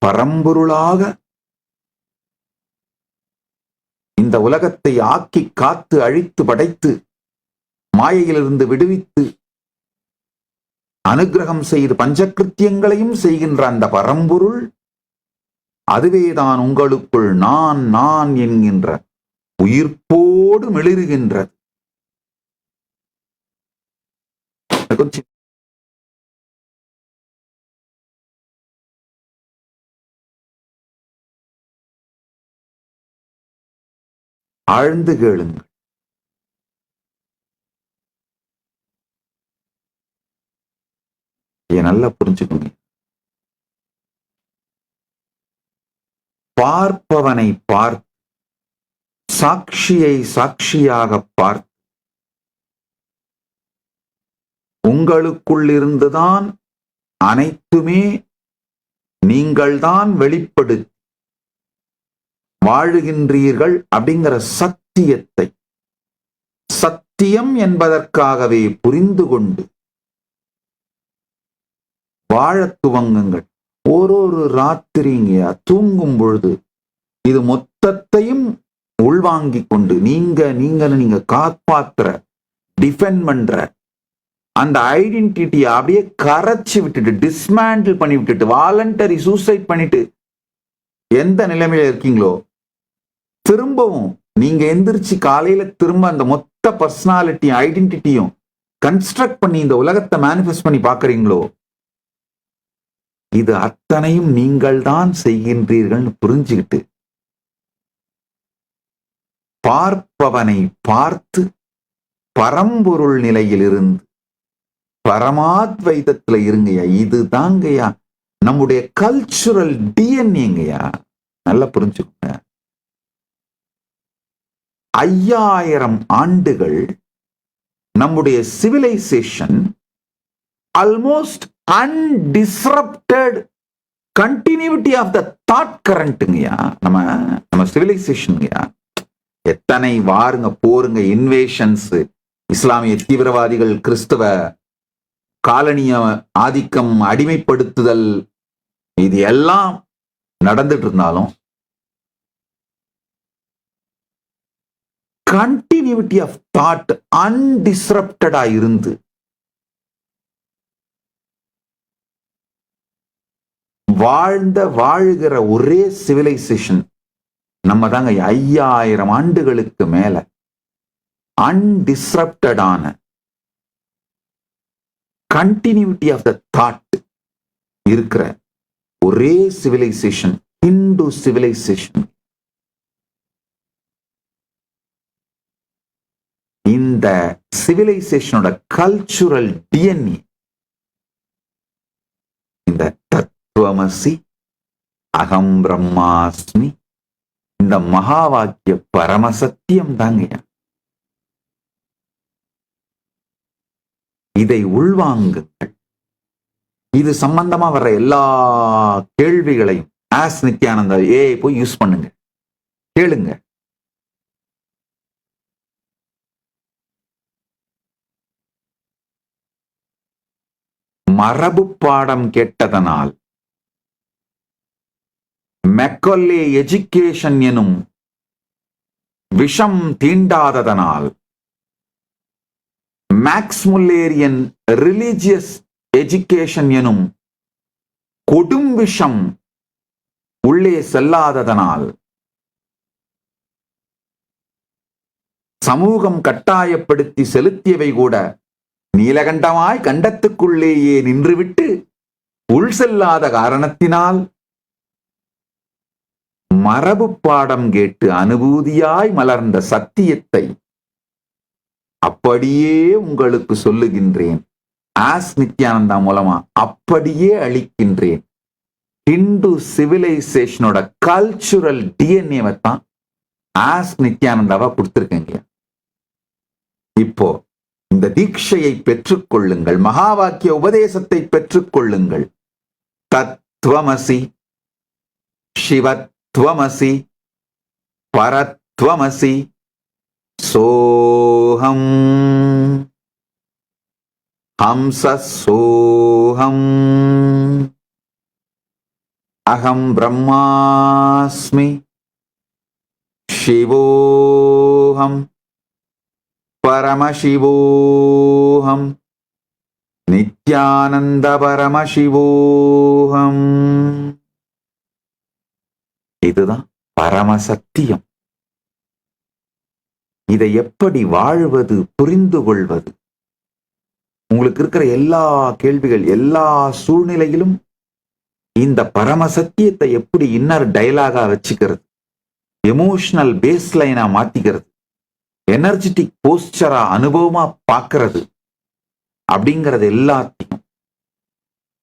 பரம்பொருளாக இந்த உலகத்தை ஆக்கி காத்து அழித்து படைத்து மாயையிலிருந்து விடுவித்து அனுகிரகம் செய்து பஞ்சகிருத்தியங்களையும் செய்கின்ற அந்த பரம்பொருள், அதுவேதான் உங்களுக்குள் நான் நான் என்கின்ற உயிர்ப்போடு மிளிருகின்றது. கொஞ்சம் ஆழ்ந்து கேளுங்கள். நல்லா புரிஞ்சுக்கோங்க. பார்ப்பவனை பார்த்து, சாட்சியை சாட்சியாக பார்த்து, உங்களுக்குள்ளிருந்துதான் அனைத்துமே நீங்கள்தான் வெளிப்படுத்தி வாழுகின்றீர்கள் அப்படிங்கிற சத்தியத்தை சத்தியம் என்பதற்காகவே புரிந்து கொண்டு வாழத் துவங்குங்கள். ஒரு ராத்திரிங்க தூங்கும் பொழுது இது மொத்தத்தையும் உள்வாங்கிக் கொண்டு நீங்க காப்பாத்துற, டிஃபெண்ட் பண்ற அந்த ஐடென்டிட்டியை அப்படியே கரைச்சி விட்டுட்டு, டிஸ்மேண்டில் பண்ணி விட்டுட்டு, வாலண்டரி சூசைட் பண்ணிட்டு எந்த நிலைமையில இருக்கீங்களோ திரும்பவும் நீங்க எந்திரிச்சு காலையில திரும்ப அந்த மொத்த பர்சனாலிட்டியும் ஐடென்டிட்டியும் கன்ஸ்ட்ரக்ட் பண்ணி இந்த உலகத்தை மேனிஃபெஸ்ட் பண்ணி பாக்குறீங்களோ, இது அத்தனையும் நீங்கள் தான் செய்கின்றீர்கள் புரிஞ்சுக்கிட்டு பார்ப்பவனை பார்த்து பரம்பொருள் நிலையில் இருந்து பரமாத்வைதத்துல இருங்கய்யா. இது தாங்கய்யா நம்முடைய கல்ச்சுரல் டிஎன்ஏங்கய்யா. நல்லா புரிஞ்சுக்கோங்க. 5000 ஆண்டுகள் நம்முடைய civilisation almost undisrupted continuity of the thought கரண்ட்டுங்கய்யா. நம்ம சிவிலைசேஷன்ங்கய்யா. எத்தனை வாருங்க போருங்க, இன்வேஷன்ஸ், இஸ்லாமிய தீவிரவாதிகள், கிறிஸ்தவ காலனிய ஆதிக்கம், அடிமைப்படுத்துதல், இது எல்லாம் நடந்துட்டு இருந்தாலும் கண்டினியூட்டி ஆஃப் தாட் அன்டிஸ்ரப்டடா இருந்து வாழுகிற ஒரே சிவிலைசேஷன் நம்ம தாங்க. 5000 ஆண்டுகளுக்கு மேல அன்டிஸ்ரப்டடான கண்டினியூட்டி ஆஃப் த தாட் இருக்கிற ஒரே சிவிலைசேஷன் இந்து சிவிலைசேஷன். இந்த சிவிலைசேஷனோட கல்ச்சுரல் டிஎன்ஏ இந்த தத்துவமசி அகம் பிரம்மாஸ்மி, இந்த மகா வாக்கிய பரமசத்தியம் தாங்க. இதை உள்வாங்குங்கள். இது சம்பந்தமா வர்ற எல்லா கேள்விகளையும் ஆஸ் நித்யானந்தா போய் யூஸ் பண்ணுங்க, கேளுங்க. மரபு பாடம் கேட்டதனால், மெக்கொல்லே எஜுகேஷன் எனும் விஷம் தீண்டாததனால், மேக்ஸ்முல்லேரியன் ரிலிஜியஸ் எஜுகேஷன் எனும் கொடும் விஷம் உள்ளே செல்லாததனால், சமூகம் கட்டாயப்படுத்தி செலுத்தியவை கூட நீலகண்டமாய் கண்டத்துக்குள்ளேயே நின்றுவிட்டு உள் செல்லாத காரணத்தினால், மரபு பாடம் கேட்டு அனுபூதியாய் மலர்ந்த சத்தியத்தை அப்படியே உங்களுக்கு சொல்லுகின்றேன். ஆஸ் நித்யானந்தா மூலமா அப்படியே அளிக்கின்றேன். ஹிந்து சிவிலைசேஷனோட கல்ச்சுரல் டிஎன்ஏவை தான் ஆஸ் நித்யானந்தாவா கொடுத்திருக்கேங்க. இப்போ இந்த தீட்சையை பெற்றுக்கொள்ளுங்கள், மகா வாக்கிய உபதேசத்தை பெற்றுக்கொள்ளுங்கள். தத்துவமசி, சிவத்வமசி, பரத்வமசி, சோஹம், ஹம்ச சோஹம், அகம் பிரம்மாஸ்மி, சிவோஹம், பரமசிவோஹம், நித்யானந்த பரமசிவோஹம். இதுதான் பரமசத்தியம். இதை எப்படி வாழ்வது, புரிந்து கொள்வது? உங்களுக்கு இருக்கிற எல்லா கேள்விகள், எல்லா சூழ்நிலையிலும் இந்த பரம சத்தியத்தை எப்படி இன்னர் டயலாகா வச்சுக்கிறது, எமோஷனல் பேஸ் லைனா மாத்திக்கிறது, எனர்ஜெட்டிக் போஸ்டரா அனுபவமா பார்க்கிறது அப்படிங்கறது எல்லாத்தையும்,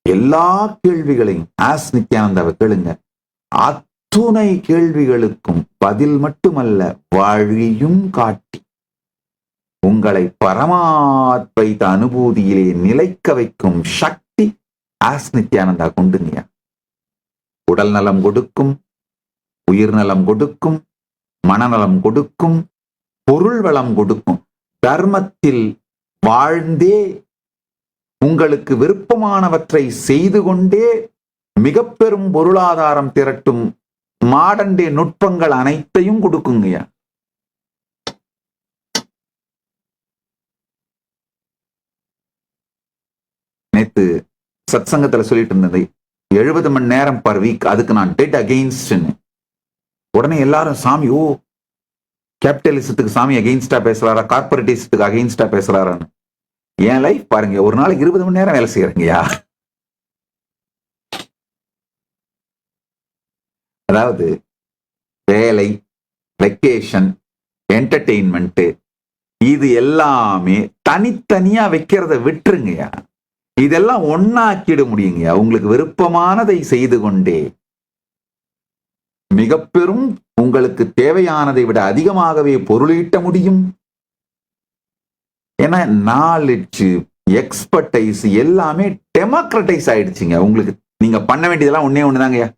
எல்லா கேள்விகளையும் ஆஸ் நித்யானந்தாவை கேளுங்க. அத்துணை கேள்விகளுக்கும் பதில் மட்டுமல்ல, வழியும் காட்டி உங்களை பரமாத்வைத அனுபூதியிலே நிலைக்க வைக்கும் சக்தி ஆஸ் நித்யானந்தா கொண்டுங்க. உடல் நலம் கொடுக்கும், உயிர் நலம் கொடுக்கும், மனநலம் கொடுக்கும், பொருள் வளம் கொடுக்கும். தர்மத்தில் வாழ்ந்தே உங்களுக்கு விருப்பமானவற்றை செய்து கொண்டே மிக பெரும் பொருளாதாரம் திரட்டும் மாடர்ன் டே நுட்பங்கள் அனைத்தையும் கொடுக்குங்கய்யா. நேத்து சத்சங்கத்துல சொல்லிட்டு இருந்தது 70 மணி நேரம் பர் வீக், அதுக்கு நான் டெட் அகெயின்ஸ்ட். உடனே எல்லாரும் சாமி, ஓ கேபிட்டலிசத்துக்கு சாமி அகெயின்ஸ்டா பேசுறாரா, கார்பரேட்டிசத்துக்கு அகெயின்ஸ்டா பேசுறாரான்னு. என் லைஃப் பாருங்க, ஒரு நாளைக்கு 20 மணி நேரம் வேலை செய்யறீங்கயா. அதாவது வேலை, வெக்கேஷன், என்டர்டெயின்மெண்ட், இது எல்லாமே தனித்தனியா வைக்கிறத விட்டுருங்கயா. இதெல்லாம் ஒன்னாக்கிட முடியுங்கயா. உங்களுக்கு விருப்பமானதை செய்து கொண்டே மிக பெரும், உங்களுக்கு தேவையானதை விட அதிகமாகவே பொருளீட்ட முடியும். ஏன்னா நாலேஜ், எக்ஸ்பர்டைஸ் எல்லாமே டெமோக்ரட்டைஸ் ஆயிடுச்சுங்க. உங்களுக்கு நீங்க பண்ண வேண்டியதெல்லாம் ஒன்னே ஒண்ணுதாங்கய்யா.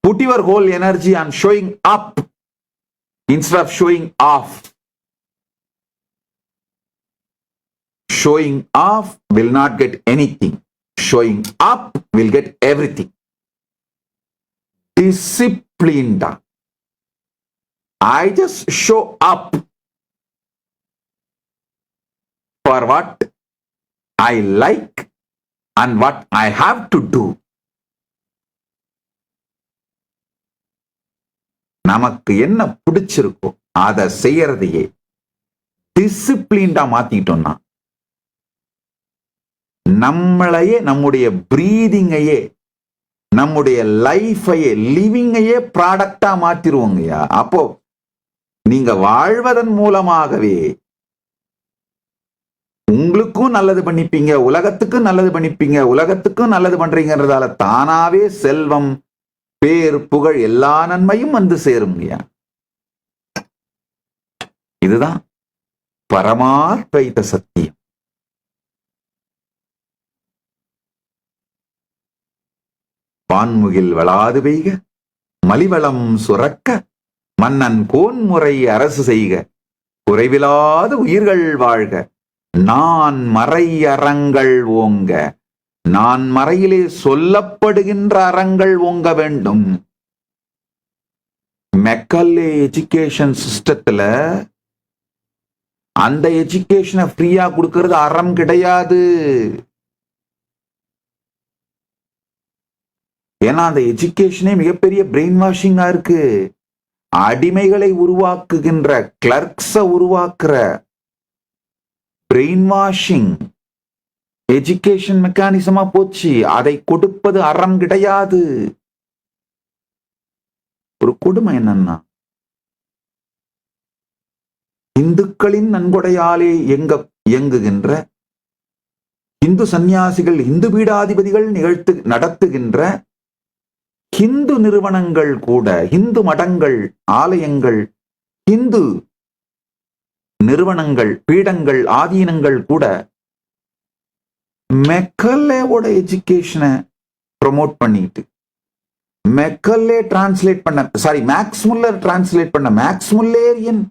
Put your whole energy on showing up instead of showing off. Showing off will not get anything. Showing up will get everything. Disciplined. I just show up for what I like and what I have to do. நமக்கு என்ன பிடிச்சிருக்கோ அதை செய்யறதையே டிசிப்ளின்டா மாத்திட்டோம்னா, நம்மளையே, நம்முடைய பிரீதிங்கையே, நம்முடைய லைஃபையே, லிவிங்கையே ப்ராடக்டா மாத்திருவோங்கய்யா. அப்போ நீங்க வாழ்வதன் மூலமாகவே உங்களுக்கும் நல்லது பண்ணிப்பீங்க, உலகத்துக்கும் நல்லது பண்ணிப்பீங்க. உலகத்துக்கும் நல்லது பண்றீங்கன்றதால தானாவே செல்வம், பேர், புகழ், எல்லா நன்மையும் வந்து சேருங்கய்யா. இதுதான் பரமாத்வைத சத்தியம். வான்முகில் வளாது பெய்க, மலிவளம் சுரக்க, மன்னன் கோன்முறை அரசு செய்க, குறைவிலாது உயிர்கள் வாழ்க, நான் மறை அறங்கள் ஓங்க. நான் மறையிலே சொல்லப்படுகின்ற அறங்கள் ஓங்க வேண்டும். மெக்கல்லே எஜுகேஷன் சிஸ்டத்துல அந்த எஜுகேஷனை ஃப்ரீயா கொடுக்கிறது அறம் கிடையாது. ஏன்னா அந்த எஜுகேஷனே மிகப்பெரிய பிரெயின் வாஷிங்கா இருக்கு. அடிமைகளை உருவாக்குகின்ற, கிளர்க்ஸ உருவாக்குற பிரெயின் வாஷிங் எஜுகேஷன் மெக்கானிசமா போச்சு. அதை கொடுப்பது அறம் கிடையாது. ஒரு கொடுமை என்னன்னா, இந்துக்களின் நன்கொடையாலே இயங்குகின்ற இந்து சந்நியாசிகள், இந்து பீடாதிபதிகள் நடத்துகின்ற இந்து நிறுவனங்கள் கூட, இந்து மடங்கள், ஆலயங்கள், இந்து நிறுவனங்கள், பீடங்கள், ஆதீனங்கள் கூட மெக்கல்லேவோட எஜுகேஷனை ப்ரொமோட் பண்ணிட்டு, மெக்கல்லே டிரான்ஸ்லேட் பண்ண, சாரி மேக்ஸ் முல்லர் டிரான்ஸ்லேட் பண்ண Max Mullerian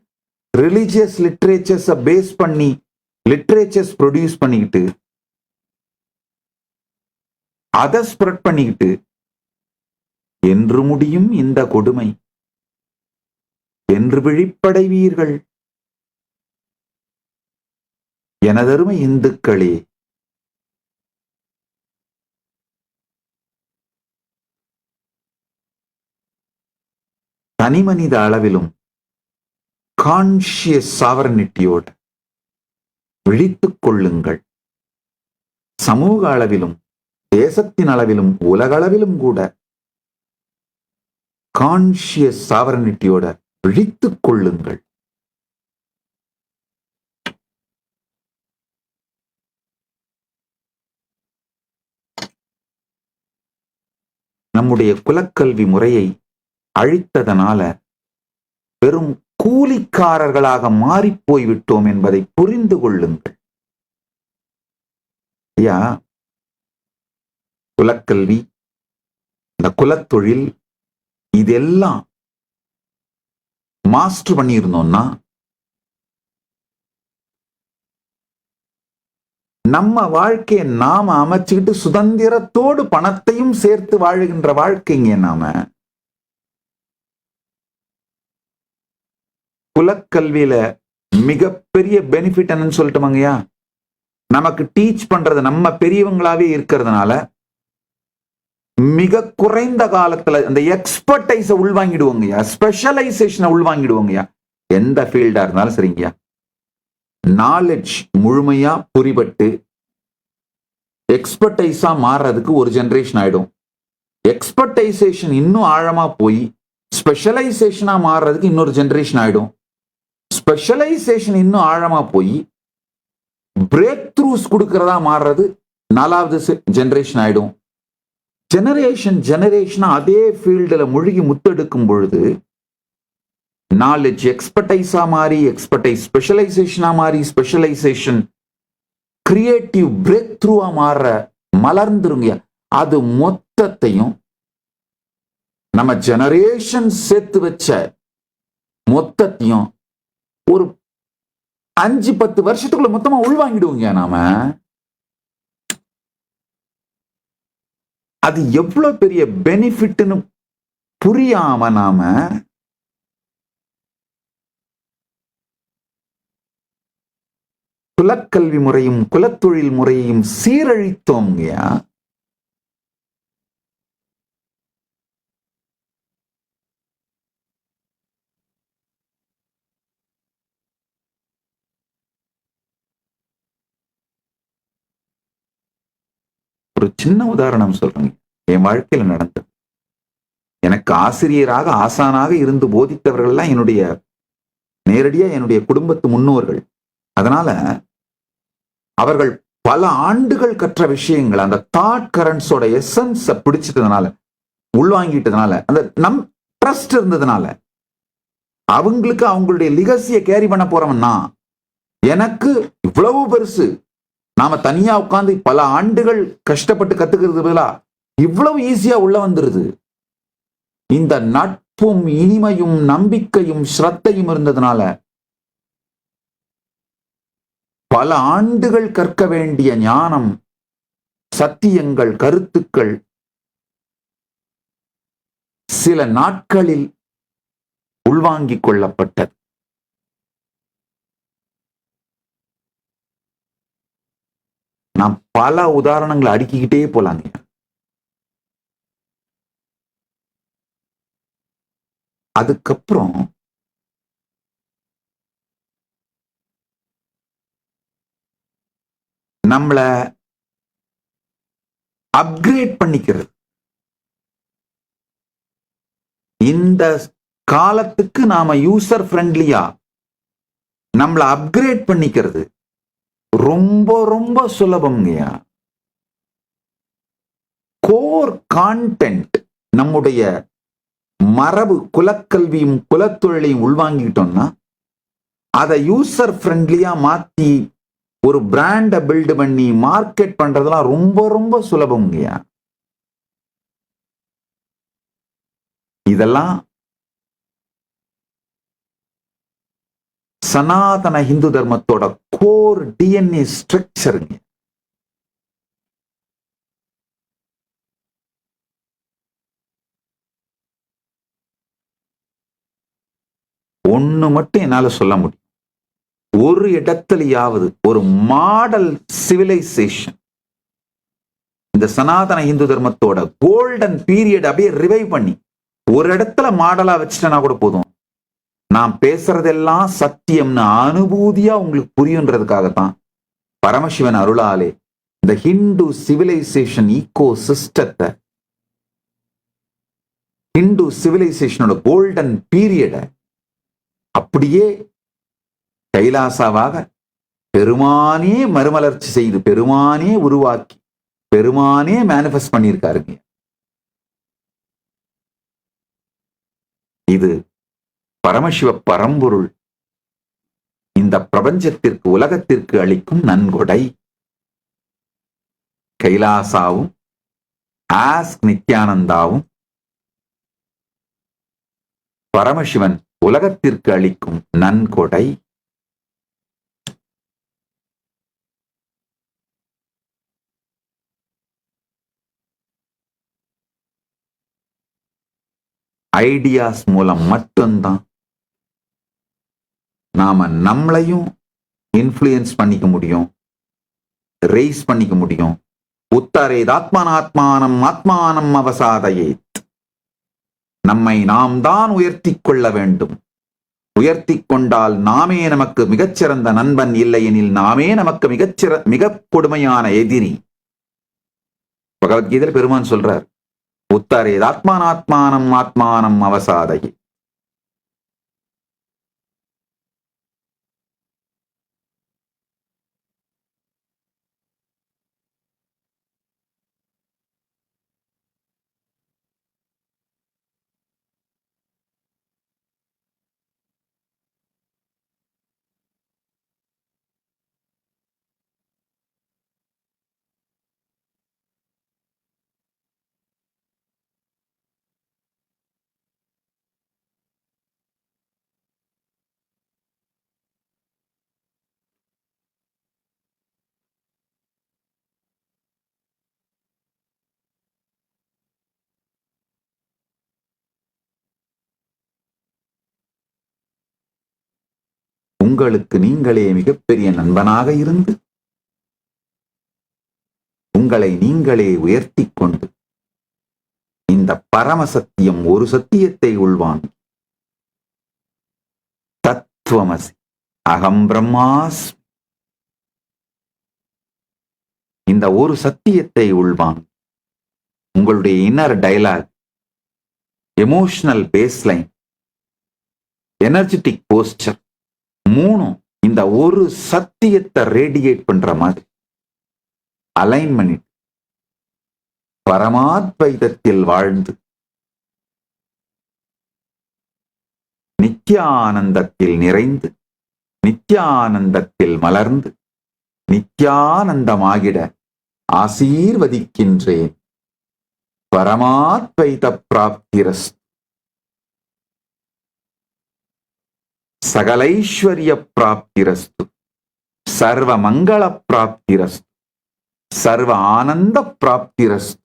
religious literatures base பண்ணி லிட்ரேச்சர்ஸ் ப்ரொடியூஸ் பண்ணிக்கிட்டு, அதை ஸ்ப்ரெட் பண்ணிக்கிட்டு, என்று முடியும் இந்த கொடுமை? என்று விழிப்படைவீர்கள்? எனதருமை இந்துக்களே, தனிமனித அளவிலும் கான்ஷியஸ் சாவரனிட்டியோட விழித்துக் கொள்ளுங்கள். சமூக அளவிலும் தேசத்தின் அளவிலும் உலகளவிலும் கூட கான்சியஸ் சாவரனிட்டியோட விழித்துக் கொள்ளுங்கள். நம்முடைய குலக்கல்வி முறையை அழித்ததனால வெறும் கூலிக்காரர்களாக மாறிப்போய் விட்டோம் என்பதை புரிந்து கொள்ளுங்கள். ஐயா, குலக்கல்வி, இந்த குலத்தொழில், இதெல்லாம் மாஸ்டர் பண்ணியிருந்தோம்னா நம்ம வாழ்க்கையை நாம அமைச்சுக்கிட்டு சுதந்திரத்தோடு பணத்தையும் சேர்த்து வாழுகின்ற வாழ்க்கைங்க. நாம குலக்கல்வியில மிகப்பெரிய பெனிஃபிட் என்னன்னு சொல்லட்டுமாங்கய்யா, நமக்கு டீச் பண்றது நம்ம பெரியவங்களாவே இருக்கிறதுனால மிக குறைந்த காலத்துல அந்த எக்ஸ்பர்டைஸ உள்வாங்கிடுவோங்கய்யா, ஸ்பெஷலைசேஷனை உள்வாங்கிடுவோங்கய்யா. எந்த ஃபீல்டா இருந்தாலும் சரிங்கய்யா, நாலேஜ் முழுமையா புரிபட்டு எக்ஸ்பர்டைஸா மாறுறதுக்கு ஒரு ஜெனரேஷன் ஆயிடும். எக்ஸ்பர்டைசேஷன் இன்னும் ஆழமா போய் ஸ்பெஷலைசேஷனா மாறுறதுக்கு இன்னொரு ஜெனரேஷன் ஆயிடும். ஸ்பெஷலைசேஷன் இன்னும் ஆழமா போய் பிரேக் த்ரூஸ் கொடுக்கறதா மாறுறது 4வது ஜெனரேஷன் ஆயிடும். ஜெனரேஷனா அதே ஃபீல்டுல மூழ்கி முத்தெடுக்கும் பொழுது நாலேஜ் எக்ஸ்பர்டைஸா மாறி, எக்ஸ்பர்டைஸ் ஸ்பெஷலைசேஷனா மாறி, ஸ்பெஷலைசேஷன் கிரியேட்டிவ் பிரேக் த்ரூவா மாற மலர்ந்துருங்க. அது மொத்தத்தையும் நம்ம ஜெனரேஷன் சேர்த்து வச்ச மொத்தத்தையும் ஒரு 5-10 வருஷத்துக்குள்ள மொத்தமா உள்வாங்கிடுவோங்க நாம. அது எவ்வளவு பெரிய பெனிஃபிட்னு புரியாம நாம குலக்கல்வி முறையும் குலத்தொழில் முறையையும் சீரழித்தோங்கயா. ஒரு சின்ன உதாரணம் சொல்றேங்க, என் வாழ்க்கையில நடந்தது. எனக்கு ஆசிரியராக ஆசானாக இருந்து போதித்தவர்கள்லாம் என்னுடைய நேரடியா என்னுடைய குடும்பத்து முன்னோர்கள். அதனால அவர்கள் பல ஆண்டுகள் கற்ற விஷயங்கள், அந்த தாட் கரண்ட்ஸோட எசன்ஸ பிடிச்சிட்டதுனால, உள்வாங்கிட்டதுனால, அந்த நம் ட்ரஸ்ட் இருந்ததுனால, அவங்களுக்கு அவங்களுடைய லிகசியை கேரி பண்ண போறவன்னா எனக்கு இவ்வளவு பெருசு. நாம தனியா உட்கார்ந்து பல ஆண்டுகள் கஷ்டப்பட்டு கத்துக்கிறது பதிலா இவ்வளவு ஈஸியா உள்ள வந்துருது. இந்த நட்பும் இனிமையும் நம்பிக்கையும் ஸ்ரத்தையும் இருந்ததுனால பல ஆண்டுகள் கற்க வேண்டிய ஞானம், சத்தியங்கள், கருத்துக்கள் சில நாட்களில் உள்வாங்கிக் கொள்ளப்பட்டது. நாம் பல உதாரணங்களை அடுக்கிக்கிட்டே போலாங்க. அதுக்கப்புறம் நம்மள அப்கிரேட் பண்ணிக்கிறது. இந்த காலத்துக்கு நாம யூசர் ஃப்ரெண்ட்லியா நம்மள அப்கிரேட் பண்ணிக்கிறது ரொம்ப ரொம்ப சுலபம்ங்கயா. கோர் கான்டென்ட் நம்முடைய மரபு குலக்கல்வியும் குலத்தொழிலையும் உள்வாங்கிட்டோம்னா அதை யூசர் ஃப்ரெண்ட்லியா மாத்தி ஒரு பிராண்ட பில்ட் பண்ணி மார்க்கெட் பண்றதெல்லாம் ரொம்ப ரொம்ப சுலபம்ங்கயா. இதெல்லாம் சனாதன இந்து தர்மத்தோட கோர் டிஎன்ஏ ஸ்ட்ரக்சருங்க. ஒண்ணு மட்டும் என்னால சொல்ல முடியும், ஒரு இடத்துலயாவது ஒரு மாடல் சிவிலைசேஷன் இந்த சனாதன இந்து தர்மத்தோட கோல்டன் பீரியட் அப்படியே ரிவைவ் பண்ணி ஒரு இடத்துல மாடலா வச்சுட்டேன்னா கூட போதும். நான் பேசுறதெல்லாம் சத்தியம்னு அனுபூதியா உங்களுக்கு புரியுன்றதுக்காகத்தான் பரமசிவன் அருளாலே இந்த ஹிந்து சிவிலைசேஷன் ஈகோ சிஸ்டத்தை, ஹிந்து சிவிலைசேஷனோட கோல்டன் பீரியட அப்படியே கைலாசாவாக பெருமானே மறுமலர்ச்சி செய்து, பெருமானே உருவாக்கி, பெருமானே மேனிஃபெஸ்ட் பண்ணியிருக்காருங்க. இது பரமசிவ பரம்பொருள் இந்த பிரபஞ்சத்திற்கு, உலகத்திற்கு அளிக்கும் நன்கொடை. கைலாசாவும் ஆஸ்க் நித்யானந்தாவும் பரமசிவன் உலகத்திற்கு அளிக்கும் நன்கொடை. ஐடியாஸ் மூலம் மட்டும்தான் நாம நம்மளையும் இன்ஃப்ளூயன்ஸ் பண்ணிக்க முடியும், ரேஸ் பண்ணிக்க முடியும். உத்தரேத் ஆத்மானாத்மானம் ஆத்மானம் அவசாதயேத். நம்மை நாம் தான் உயர்த்தி கொள்ள வேண்டும். உயர்த்தி கொண்டால் நாமே நமக்கு மிகச்சிறந்த நண்பன், இல்லையெனில் நாமே நமக்கு மிக கொடுமையான எதிரி. பகவத்கீதையில் பெருமான் சொல்றார், உத்தரேத் ஆத்மானாத்மானம் ஆத்மானம் அவசாதயே. உங்களுக்கு நீங்களே மிகப்பெரிய நண்பனாக இருந்து உங்களை நீங்களே உயர்த்தி கொண்டு இந்த பரம சத்தியம், ஒரு சத்தியத்தை உள்வாங்கி, தத்துவமசி அகம் பிரம்மாஸ்மி, இந்த ஒரு சத்தியத்தை உள்வாங்கி உங்களுடைய inner dialogue, emotional baseline, energetic posture மூணும் இந்த ஒரு சத்தியத்தை ரேடியேட் பண்ற மாதிரி அலைன் பண்ணிட்டு பரமாத்வைதத்தில் வாழ்ந்து நித்யானந்தத்தில் நிறைந்து நித்யானந்தத்தில் மலர்ந்து நித்யானந்தமாகிட ஆசீர்வதிக்கின்றேன். பரமாத்வைத பிராப்திரஸ்து. சகலைஸ்வர்ய பிராப்திரஸ்து. சர்வ மங்கள பிராப்திரஸ்து. சர்வ ஆனந்த பிராப்திரஸ்து.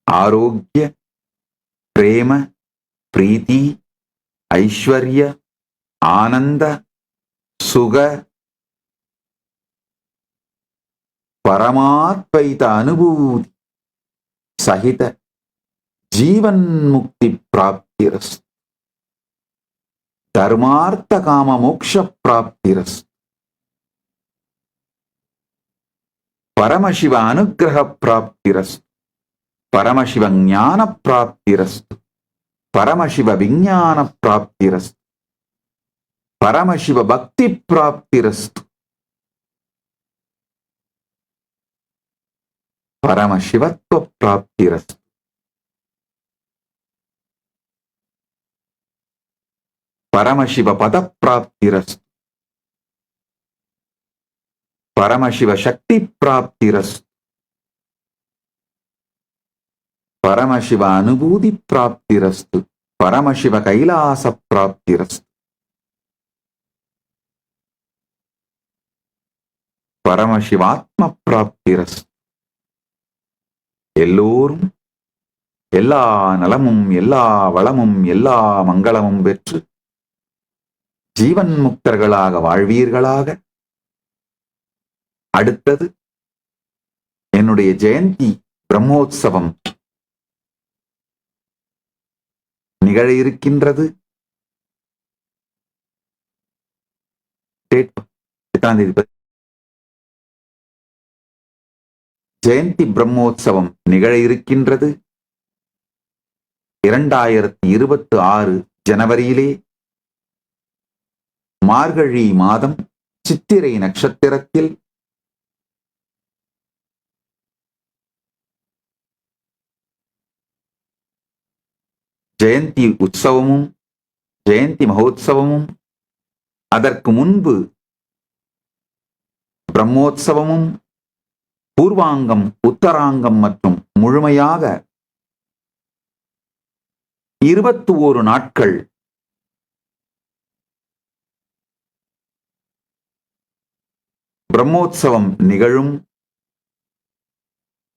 ஆரோக்கிய, பிரேம, பிரீத்தி, ஐஸ்வர்ய, ஆனந்த, சுக, பரமாத்வைத அனுபூதி சகித ஜீவன் முக்தி பிராப்திரஸ்து. தர்மார்த்த காம மோக்ஷ பிராப்திரஸ்து. பரமசிவ அனுக்கிரக பிராப்திரஸ்து. பரமசிவ ஞான பிராப்திரஸ்து. பரமசிவ விஞ்ஞான பிராப்திரஸ்து. பரமசிவ பக்தி பிராப்திரஸ்து. பரமசிவத்துவ பிராப்திரஸ்து. பரமசிவ பத பிராப்திரஸ்து. பரமசிவ சக்தி பிராப்திரஸ்து. பரமசிவ அனுபூதி பிராப்திரஸ்து. பரமசிவ கைலாச பிராப்திரஸ்து. பரமசிவாத்ம பிராப்திரஸ்து. எல்லோரும் எல்லா நலமும் எல்லா வளமும் எல்லா மங்களமும் பெற்று ஜீவன் முக்தர்களாக வாழ்வீர்களாக. அடுத்தது என்னுடைய ஜெயந்தி பிரம்மோற்சவம் நிகழ இருக்கின்றது. எட்டாம் தேதி ஜெயந்தி பிரம்மோற்சவம் நிகழ இருக்கின்றது. 2026 ஜனவரியிலே மார்கழி மாதம் சித்திரை நட்சத்திரத்தில் ஜெயந்தி உற்சவமும் ஜெயந்தி மகோத்சவமும், அதற்கு முன்பு பிரம்மோற்சவமும், பூர்வாங்கம், உத்தராங்கம் மற்றும் முழுமையாக 21 நாட்கள் பிரம்மோற்சவம் நிகழும்.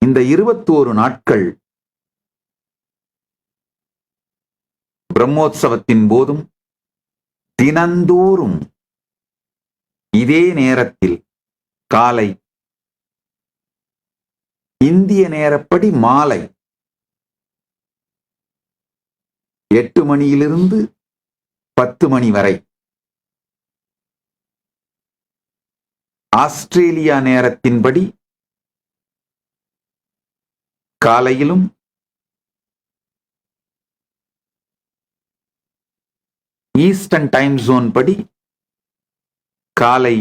இந்த 21 நாட்கள் பிரம்மோற்சவத்தின் போதும் தினந்தோறும் இதே நேரத்தில் காலை இந்திய நேரப்படி மாலை 8 மணியிலிருந்து 10 மணி வரை, ஆஸ்திரேலியா நேரத்தின்படி காலையிலும் ஈஸ்டர்ன் டைம் ஜோன் படி காலை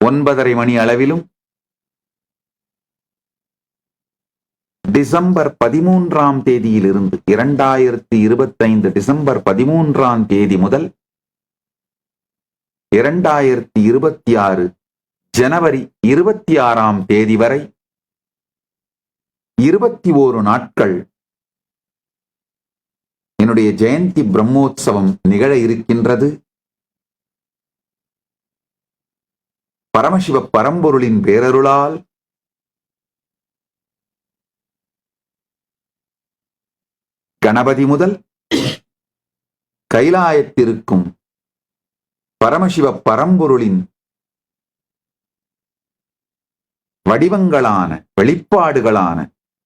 9:30 மணி அளவிலும், டிசம்பர் 13ஆம் தேதியிலிருந்து 2025 டிசம்பர் 13ஆம் தேதி முதல் 2026 ஜனவரி 26ஆம் தேதி வரை 21 நாட்கள் என்னுடைய ஜெயந்தி பிரம்மோற்சவம் நிகழ இருக்கின்றது. பரமசிவ பரம்பொருளின் பேரருளால் கணபதி முதல் கைலாயத்திற்கும் பரமசிவ பரம்பொருளின் வடிவங்களான வெளிப்பாடுகளான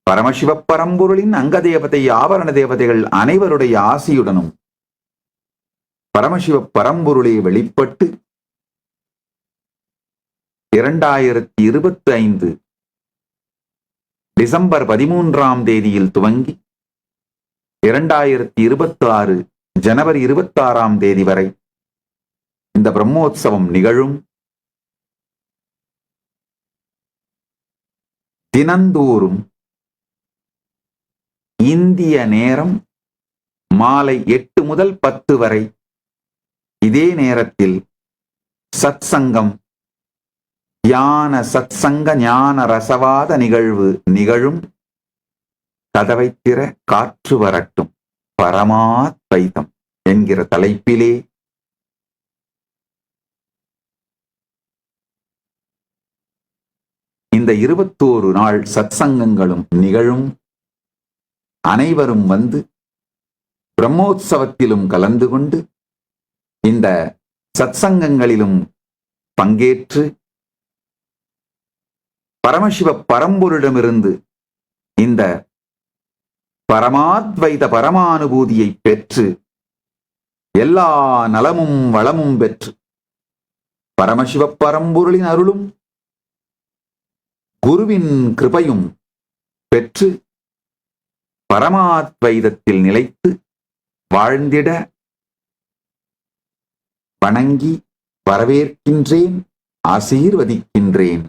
பரமசிவ பரம்பொருளின் அங்க தேவதை, ஆவரண தேவதைகள் அனைவருடைய ஆசியுடனும் பரமசிவ பரம்பொருளை வெளிப்பட்டு 2025 டிசம்பர் 13ஆம் தேதியில் துவங்கி 2026 ஜனவரி 26ஆம் தேதி வரை இந்த பிரம்மோற்சவம் நிகழும். தினந்தோறும் இந்திய நேரம் மாலை 8 முதல் 10 வரை இதே நேரத்தில் சத்சங்கம், தியான சத்சங்க ஞான ரசவாத நிகழ்வு நிகழும். கதவை திற, காற்று வரட்டும், பரமாத்வைதம் என்கிற தலைப்பிலே இந்த 21 நாள் சத்சங்கங்களும் நிகழும். அனைவரும் வந்து பிரம்மோற்சவத்திலும் கலந்து கொண்டு இந்த சத்சங்கங்களிலும் பங்கேற்று பரமசிவ பரம்பொருளிடமிருந்து இந்த பரமாத்வைத பரமானுபூதியை பெற்று எல்லா நலமும் வளமும் பெற்று பரமசிவ பரம்பொருளின் அருளும் குருவின் கிருபையும் பெற்று பரமாத்வைதத்தில் நிலைத்து வாழ்ந்திட வணங்கி வரவேற்கின்றேன், ஆசீர்வதிக்கின்றேன்.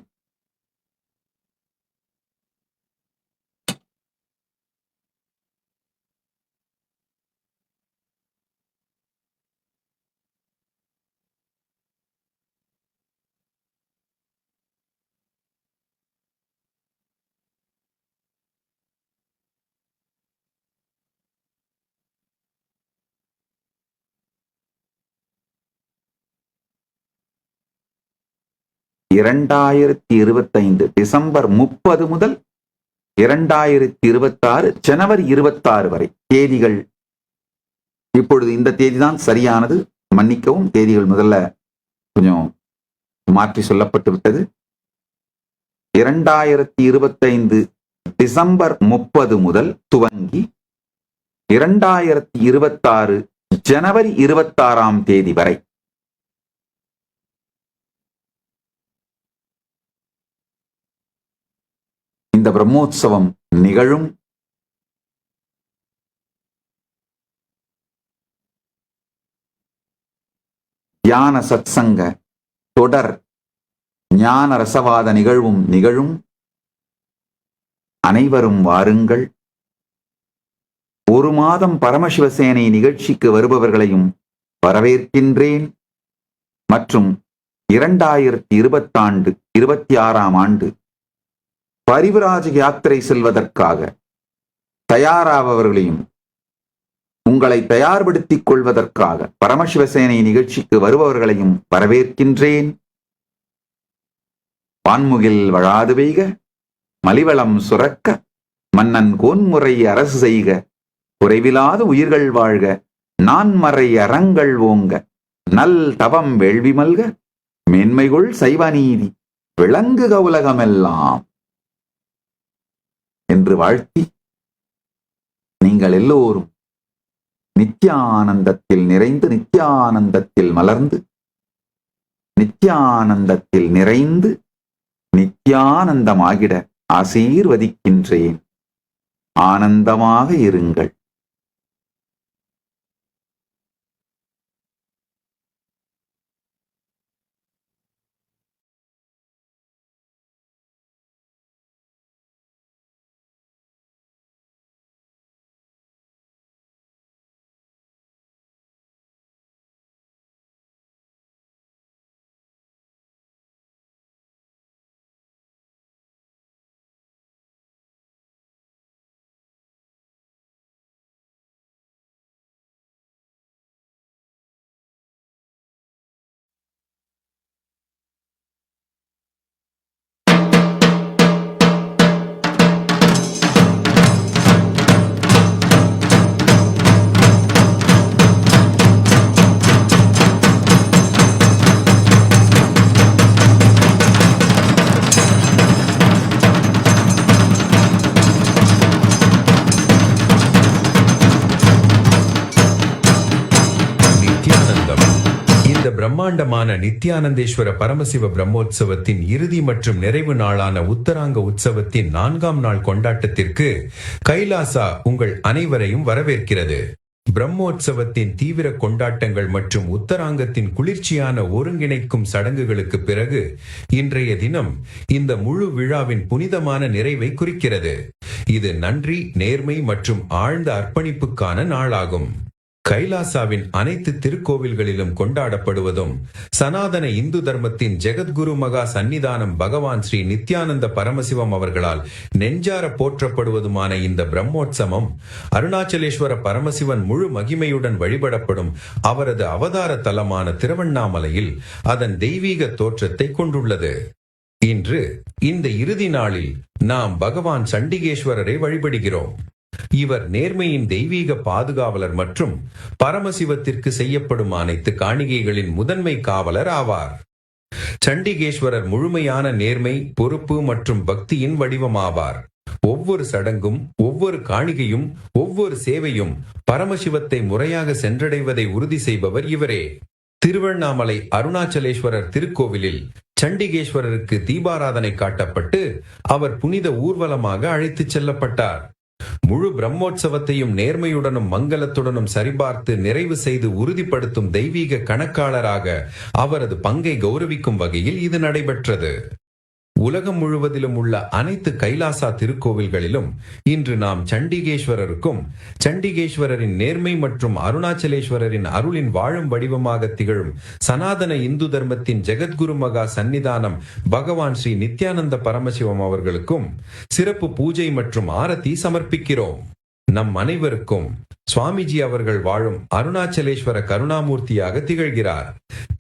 டிசம்பர் 30 முதல் 2026 ஜனவரி 26 வரை தேதிகள். இப்பொழுது இந்த தேதிதான் சரியானது, மன்னிக்கவும், தேதிகள் முதல்ல கொஞ்சம் மாற்றி சொல்லப்பட்டு விட்டது. 2025 டிசம்பர் 30 முதல் துவங்கி 2026 ஜனவரி 26 வரை இந்த பிரம்மோற்சவம் நிகழும். தியான சத்சங்க தொடர் ஞான ரசவாத நிகழ்வும் நிகழும். அனைவரும் வாருங்கள். 1 மாதம் பரமசிவசேனை நிகழ்ச்சிக்கு வருபவர்களையும் வரவேற்கின்றேன். மற்றும் 2026 ஆண்டு பரிவிராஜ யாத்திரை செல்வதற்காக தயாராபவர்களையும் உங்களை தயார்படுத்திக் கொள்வதற்காக பரமசிவசேனை நிகழ்ச்சிக்கு வருபவர்களையும் வரவேற்கின்றேன். வான்முகில் வழாது பெய்க, மலிவளம் சுரக்க, மன்னன் கோன்முறை அரசு செய்க, குறைவிலாத உயிர்கள் வாழ்க, நான்மறை அறங்கள் ஓங்க, நல் தவம் வேள்வி மல்க, மேன்மைகொள் சைவநீதி விளங்குக உலகமெல்லாம் என்று வாழ்த்தி, நீங்கள் எல்லோரும் நித்யானந்தத்தில் நிறைந்து, நித்யானந்தத்தில் மலர்ந்து, நித்யானந்தத்தில் நிறைந்து, நித்யானந்தமாகிட ஆசீர்வதிக்கின்றேன். ஆனந்தமாக இருங்கள். பிரம்மாண்டமான நித்யானந்தேஸ்வர பரமசிவ பிரம்மோற்சவத்தின் இறுதி மற்றும் நிறைவு நாளான உத்தராங்க உற்சவத்தின் 4ஆம் நாள் கொண்டாட்டத்திற்கு கைலாசா உங்கள் அனைவரையும் வரவேற்கிறது. பிரம்மோற்சவத்தின் தீவிர கொண்டாட்டங்கள் மற்றும் உத்தராங்கத்தின் குளிர்ச்சியான ஒருங்கிணைக்கும் சடங்குகளுக்கு பிறகு இன்றைய தினம் இந்த முழு விழாவின் புனிதமான நிறைவை குறிக்கிறது. இது நன்றி, நேர்மை மற்றும் ஆழ்ந்த அர்ப்பணிப்புக்கான நாளாகும். கைலாசாவின் அனைத்து திருக்கோவில்களிலும் கொண்டாடப்படுவதும் சனாதன இந்து தர்மத்தின் ஜெகத்குரு மகா சன்னிதானம் பகவான் ஸ்ரீ நித்யானந்த பரமசிவம் அவர்களால் நெஞ்சார போற்றப்படுவதுமான இந்த பிரம்மோற்சவம் அருணாச்சலேஸ்வர பரமசிவன் முழு மகிமையுடன் வழிபடப்படும் அவரது அவதார தலமான திருவண்ணாமலையில் அதன் தெய்வீக தோற்றத்தை கொண்டுள்ளது. இன்று இந்த இறுதி நாளில் நாம் பகவான் சண்டிகேஸ்வரரை வழிபடுகிறோம். இவர் நேர்மையின் தெய்வீக பாதுகாவலர் மற்றும் பரமசிவத்திற்கு செய்யப்படும் அனைத்து காணிகைகளின் முதன்மை காவலர் ஆவார். சண்டிகேஸ்வரர் முழுமையான நேர்மை, பொறுப்பு மற்றும் பக்தியின் வடிவமாவார். ஒவ்வொரு சடங்கும், ஒவ்வொரு காணிகையும், ஒவ்வொரு சேவையும் பரமசிவத்தை முறையாக சென்றடைவதை உறுதி செய்பவர் இவரே. திருவண்ணாமலை அருணாச்சலேஸ்வரர் திருக்கோவிலில் சண்டிகேஸ்வரருக்கு தீபாராதனை காட்டப்பட்டு அவர் புனித ஊர்வலமாக அழைத்துச் செல்லப்பட்டார். முழு பிரம்மோற்சவத்தையும் நேர்மையுடனும் மங்களத்துடனும் சரிபார்த்து நிறைவு செய்து உறுதிப்படுத்தும் தெய்வீக கணக்காளராக அவரது பங்கை கௌரவிக்கும் வகையில் இது நடைபெற்றது. உலகம் முழுவதிலும் உள்ள அனைத்து கைலாசா திருக்கோவில்களிலும் இன்று நாம் சண்டிகேஸ்வரருக்கும் சண்டிகேஸ்வரரின் நேர்மை மற்றும் அருணாச்சலேஸ்வரரின் அருளின் வாழும் வடிவமாக திகழும் சனாதன இந்து தர்மத்தின் ஜெகத்குரு மகா சன்னிதானம் பகவான் ஸ்ரீ நித்யானந்த பரமசிவம் அவர்களுக்கும் சிறப்பு பூஜை மற்றும் ஆரத்தி சமர்ப்பிக்கிறோம். நம் அனைவருக்கும் சுவாமிஜி அவர்கள் வாழும் அருணாச்சலேஸ்வர கருணாமூர்த்தியாக திகழ்கிறார்.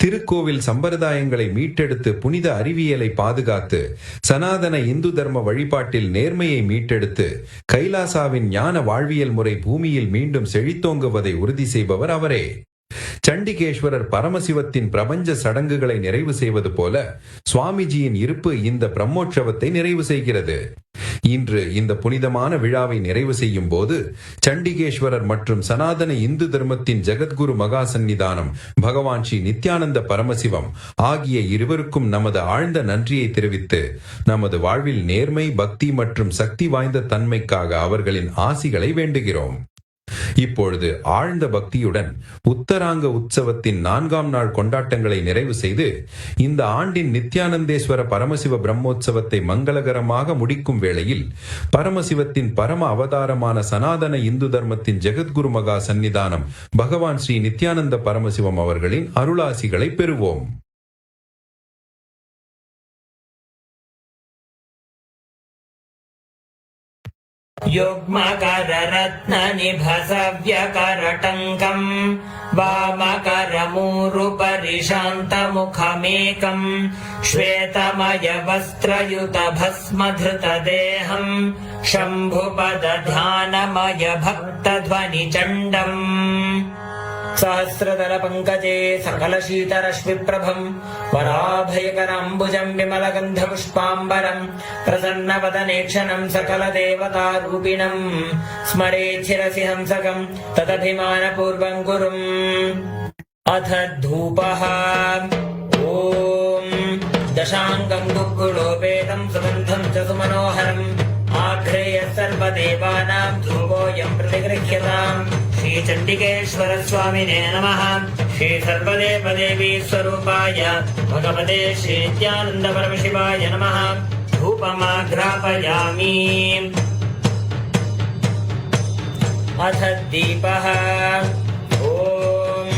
திருக்கோவில் சம்பிரதாயங்களை மீட்டெடுத்து புனித அறிவியலை பாதுகாத்து சனாதன இந்து தர்ம வழிபாட்டில் நேர்மையை மீட்டெடுத்து கைலாசாவின் ஞான வாழ்வியல் முறை பூமியில் மீண்டும் செழித்தோங்குவதை உறுதி செய்பவர் அவரே. சண்டிகேஸ்வரர் பரமசிவத்தின் பிரபஞ்ச சடங்குகளை நிறைவு செய்வது போல சுவாமிஜியின் இருப்பு இந்த பிரம்மோற்சவத்தை நிறைவு செய்கிறது. இன்று இந்த புனிதமான விழாவை நிறைவு செய்யும் போது சண்டிகேஸ்வரர் மற்றும் சனாதன இந்து தர்மத்தின் ஜெகத்குரு மகா சந்நிதானம் பகவான் ஸ்ரீ நித்யானந்த பரமசிவம் ஆகிய இருவருக்கும் நமது ஆழ்ந்த நன்றியை தெரிவித்து நமது வாழ்வில் நேர்மை, பக்தி மற்றும் சக்தி வாய்ந்த தன்மைக்காக அவர்களின் ஆசிகளை வேண்டுகிறோம். இப்பொழுது ஆழ்ந்த பக்தியுடன் உத்தராங்க உற்சவத்தின் 4ஆம் நாள் கொண்டாட்டங்களை நிறைவு செய்து இந்த ஆண்டின் நித்யானந்தேஸ்வர பரமசிவ பிரம்மோற்சவத்தை மங்களகரமாக முடிக்கும் வேளையில் பரமசிவத்தின் பரம அவதாரமான சனாதன இந்து தர்மத்தின் ஜெகத்குரு மகா சந்நிதானம் பகவான் ஸ்ரீ நித்யானந்த பரமசிவம் அவர்களின் அருளாசிகளை பெறுவோம். युग्मकररत्ननिभसव्यकरटङ्कम् वामकरमूरुपरिशान्तमुखमेकम् श्वेतमयवस्त्रयुतभस्मधृतदेहम् शम्भुपदध्यानमय भक्तध्वनिचण्डम् सहस्रदल पंकजे सकल शीतरश्मिप्रभम् वराभयकराम्बुजम् विमलगन्धपुष्पाम्बरम् प्रसन्नवदनेक्षणम् सकल देवतारूपिणम् स्मरेच्छिरसि हंसकम् तदभिमानपूर्वम् गुरुम्। अथ धूपः। ॐ दशाङ्गम् दुग्गुलोपेतम् सुगन्धम् च सुमनोहरम् आघ्रेय सर्वदेवानाम् धूपोऽयम् प्रतिगृह्यताम्। श्री चण्डिकेश्वर स्वामिने नमः। श्री सर्वदेवदेवी स्वरूपाय भगवते श्री नित्यानन्द परमशिवाय नमः। धूपमाघ्रापयामि। अथ दीपः। ॐ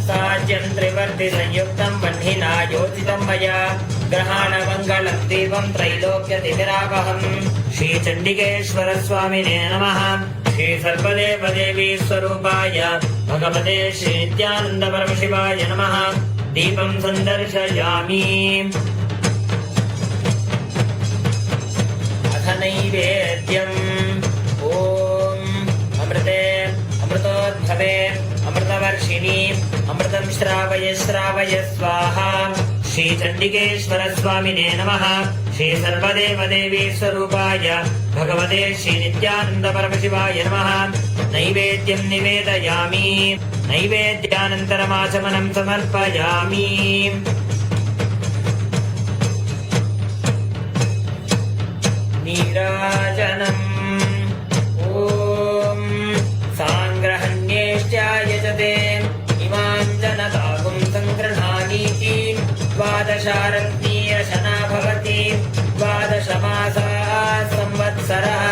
साज्यं त्रिवर्ति संयुक्तं वह्निना योजितं मया ग्रहाणमङ्गलं दीपं त्रैलोक्यतिमिरापहम्। श्री चण्डिकेश्वर स्वामिने नमः। श्री सर्वदेवदेवी स्वरूपाय भगवते श्री नित्यानन्द परमशिवाय नमः। दीपं सन्दर्शयामि। अथ नैवेद्यम्। ॐ अमृते अमृतोद्भवे अमृतवर्षिणि अमृतं श्रावय श्रावय स्वाहा। श्री चण्डिकेश्वर स्वामिने नमः। श्री सर्वदेवदेवी स्वरूपाय भगवते श्री नित्यानन्द परमशिवाय नमः। नैवेद्यं निवेदयामि। नैवेद्यानन्तरमाचमनं समर्पयामि। नीराजनम्। ॐ साङ्ग्रहण्येष्ट्यायजते इमां जनतागुं सङ्गृह्णामीति। द्वादशारत्नीरशना भवति। द्वादशमासाः संवत्सरः।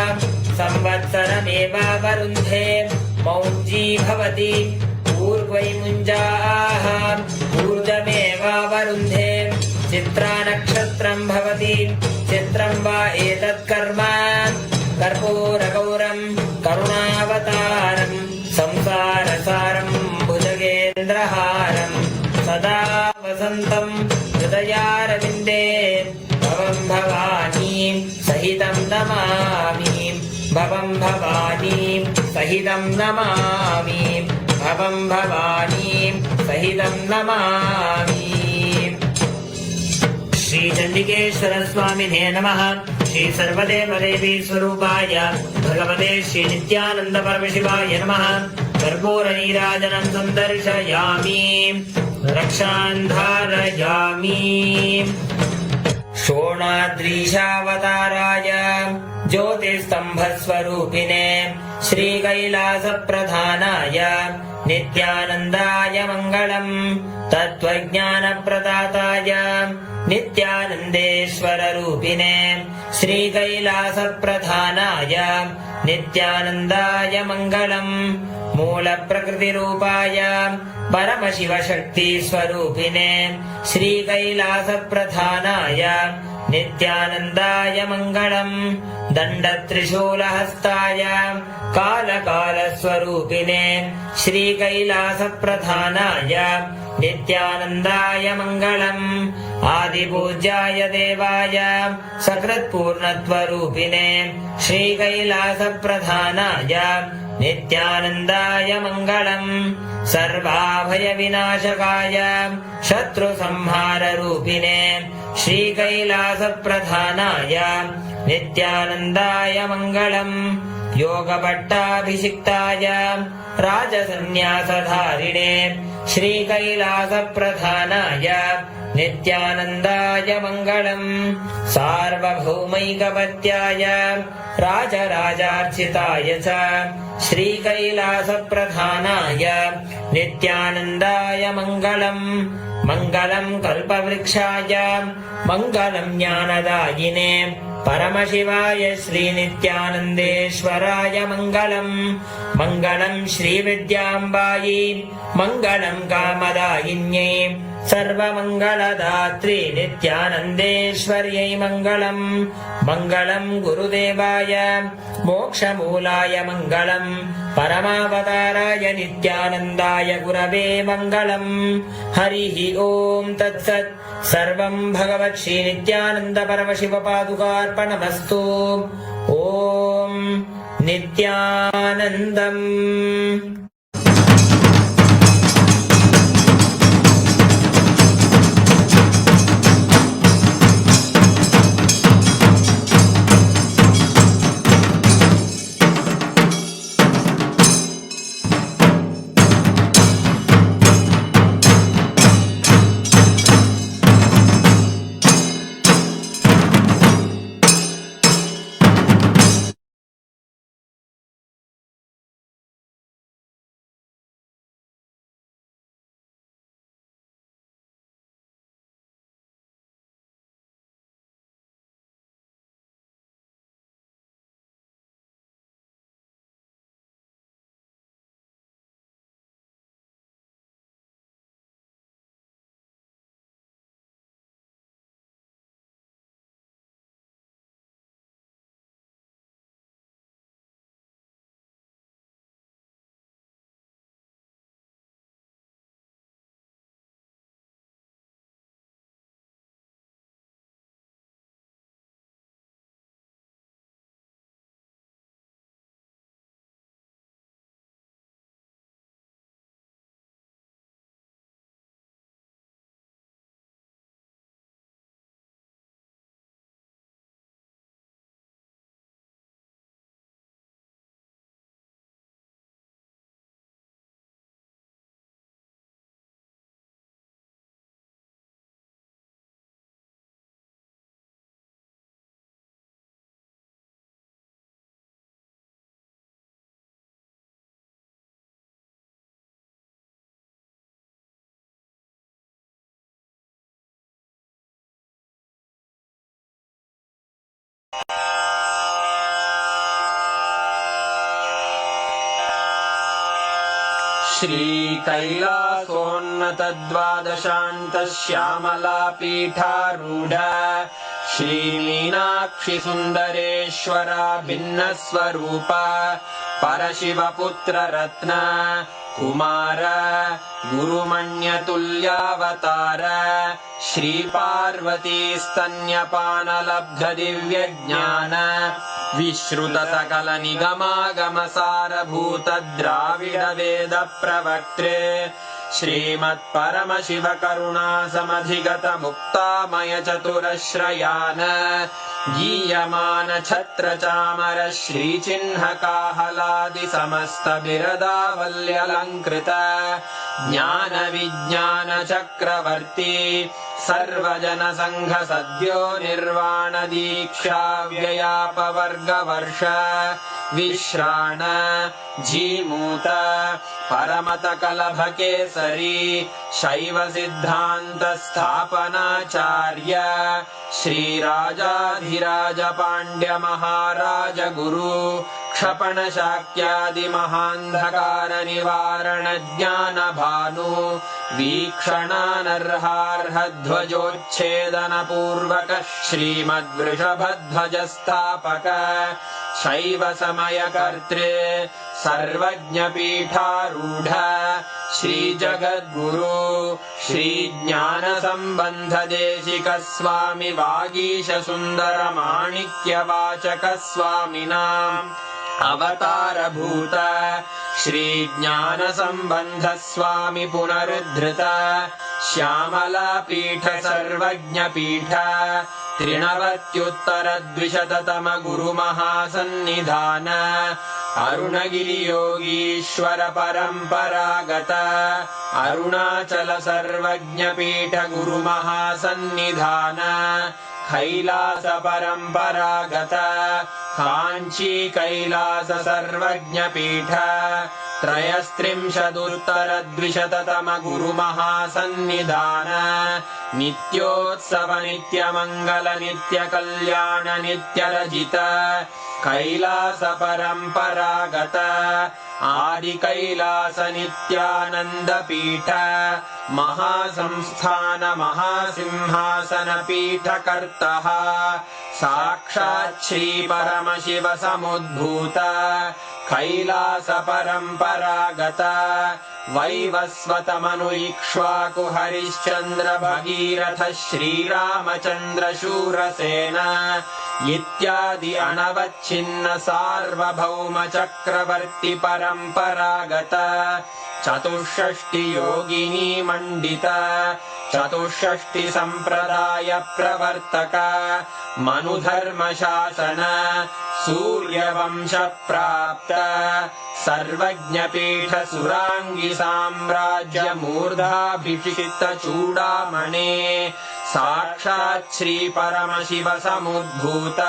संवत्सरमेवावरुन्धे मौञ्जी भवति। पूर्वैमुञ्जाः ऊर्जमेवावरुन्धे। चित्रानक्षत्रं भवति। चित्रं वा एतत् कर्म। कर्पूरगौरं करुणावतारं संसारसारं भुजगेन्द्रहारं सदा वसन्तं हृदयारविन्दे भवं भवानीं सहितं नमामि। भवं भवानीं सहितं नमामि। भवं भवानीं सहितं नमामि। श्री चण्डिकेश्वर स्वामिने नमः। श्री सर्वदेवदेवी स्वरूपाय भगवते श्री नित्यानन्द परमशिवाय नमः। कर्पूरनीराजनं सन्दर्शयामि। रक्षान् धारयामि। शोणाद्रीशावताराय ज्योतिस्तम्भस्वरूपिणे श्रीकैलासप्रधानाय नित्यानन्दाय मङ्गलम्। तत्त्वज्ञानप्रदाताय नित्यानन्देश्वररूपिणे श्रीकैलासप्रधानाय नित्यानन्दाय मङ्गलम्। मूलप्रकृतिरूपाय परमशिवशक्तिस्वरूपिणे श्रीकैलासप्रधानाय नित्यानन्दाय मङ्गलम्। दण्डत्रिशूलहस्ताय कालकालस्वरूपिणे श्रीकैलासप्रधानाय नित्यानन्दाय मङ्गलम्। आदिपूज्याय देवाय सकृत्पूर्णत्वरूपिणे श्रीकैलासप्रधानाय नित्यानन्दाय मङ्गलम्। सर्वाभयविनाशकाय शत्रुसंहाररूपिणे श्रीकैलासप्रधानाय नित्यानन्दाय मङ्गलम् योगभट्टाभिषिक्ताय राजसन्न्यासधारिणे श्रीकैलासप्रधानाय नित्यानन्दाय मङ्गलम् सार्वभौमैकपत्याय राजराजार्चिताय च श्रीकैलासप्रधानाय नित्यानन्दाय मङ्गलम् मङ्गलम् कल्पवृक्षाय मङ्गलम् ज्ञानदायिने परमशिवाय श्रीनित्यानन्देश्वराय मङ्गलम् मङ्गलम् श्रीविद्याम्बायै मङ्गलम् कामदायिन्यै सर्वमङ्गलदात्री नित्यानन्देश्वर्यै मङ्गलम् मङ्गलम् गुरुदेवाय मोक्षमूलाय मङ्गलम् परमावताराय नित्यानन्दाय गुरवे मङ्गलम् हरिः ओम् तत्सत् सर्वम् भगवत् श्रीनित्यानन्द परमशिवपादुकार्पणमस्तु ॐ नित्यानन्दम् श्रीकैलासोन्नतद्वादशान्तश्यामलापीठारूढ श्रीमीनाक्षिसुन्दरेश्वरा भिन्नस्वरूप परशिवपुत्ररत्न कुमार गुरुमण्यतुल्यावतार श्रीपार्वतीस्तन्यपानलब्धदिव्यज्ञान विश्रुतसकलनिगमागमसारभूत द्राविडवेदप्रवक्त्रे श्रीमत्परमशिवकरुणासमधिगत मुक्तामय चतुरश्रयान गीयमान छत्रचामर श्रीचिह्नकाहलादि समस्त बिरदावल्यलङ्कृत ज्ञान विज्ञान चक्रवर्ती सर्वजन संघ सद्यो निर्वाण दीक्षा व्ययापवर्गवर्ष विश्राण जीमूत परमत कलभ केसरी शैव सिद्धांत स्थापनाचार्य श्रीराजाधिराज पांड्य महाराज गुरु क्षपण शाक्यादि महांधकार निवारण ज्ञान भानु वीक्षणानर्हार्ह ध्वजोच्छेदन पूर्वक श्रीमद्वृषभध्वज स्थापक शैव समय कर्त्रे सर्वज्ञ पीठारूढ़ श्री जगद्गुरु श्री ज्ञान संबंध देशिक स्वामी वागीश सुंदर माणिक्य वाचक स्वामिनाम् अवतार भूत श्री ज्ञान संबंध स्वामी पुनरुद्धृत श्यामला पीठ सर्वज्ञ पीठ त्रिनवत्युत्तरद्विशततम गुरुमहासन्निधान अरुणगिरियोगीश्वर परम्परागत अरुणाचल सर्वज्ञपीठ गुरुमहासन्निधान कैलास परम्परागत काञ्ची कैलास सर्वज्ञपीठ त्रयस्त्रिंशदुत्तरद्विशततम गुरुमहासन्निधान नित्योत्सव नित्यमङ्गल नित्यकल्याण नित्यरजित कैलास परम्परागत आदि कैलास नित्यानन्दपीठ महासंस्थान महासिंहासन पीठकर्तः साक्षात् श्री परमशिव समुद्भूत कैलास परम्परागत वैवस्वत मनु इक्ष्वाकु हरिश्चन्द्र भगीरथ श्रीरामचन्द्र शूरसेन इत्यादि अनवच्छिन्न सार्वभौम चक्रवर्ति परम्परागत चतुष्षष्टि योगिनी मण्डित चतुष्षष्टि सम्प्रदाय प्रवर्तक मनुधर्म शासन सूर्यवंश प्राप्त सर्वज्ञपीठ सुरांगी साम्राज्य मूर्धाभिषिक्त चूडामणे साक्षात् श्री परमशिव समुद्भूत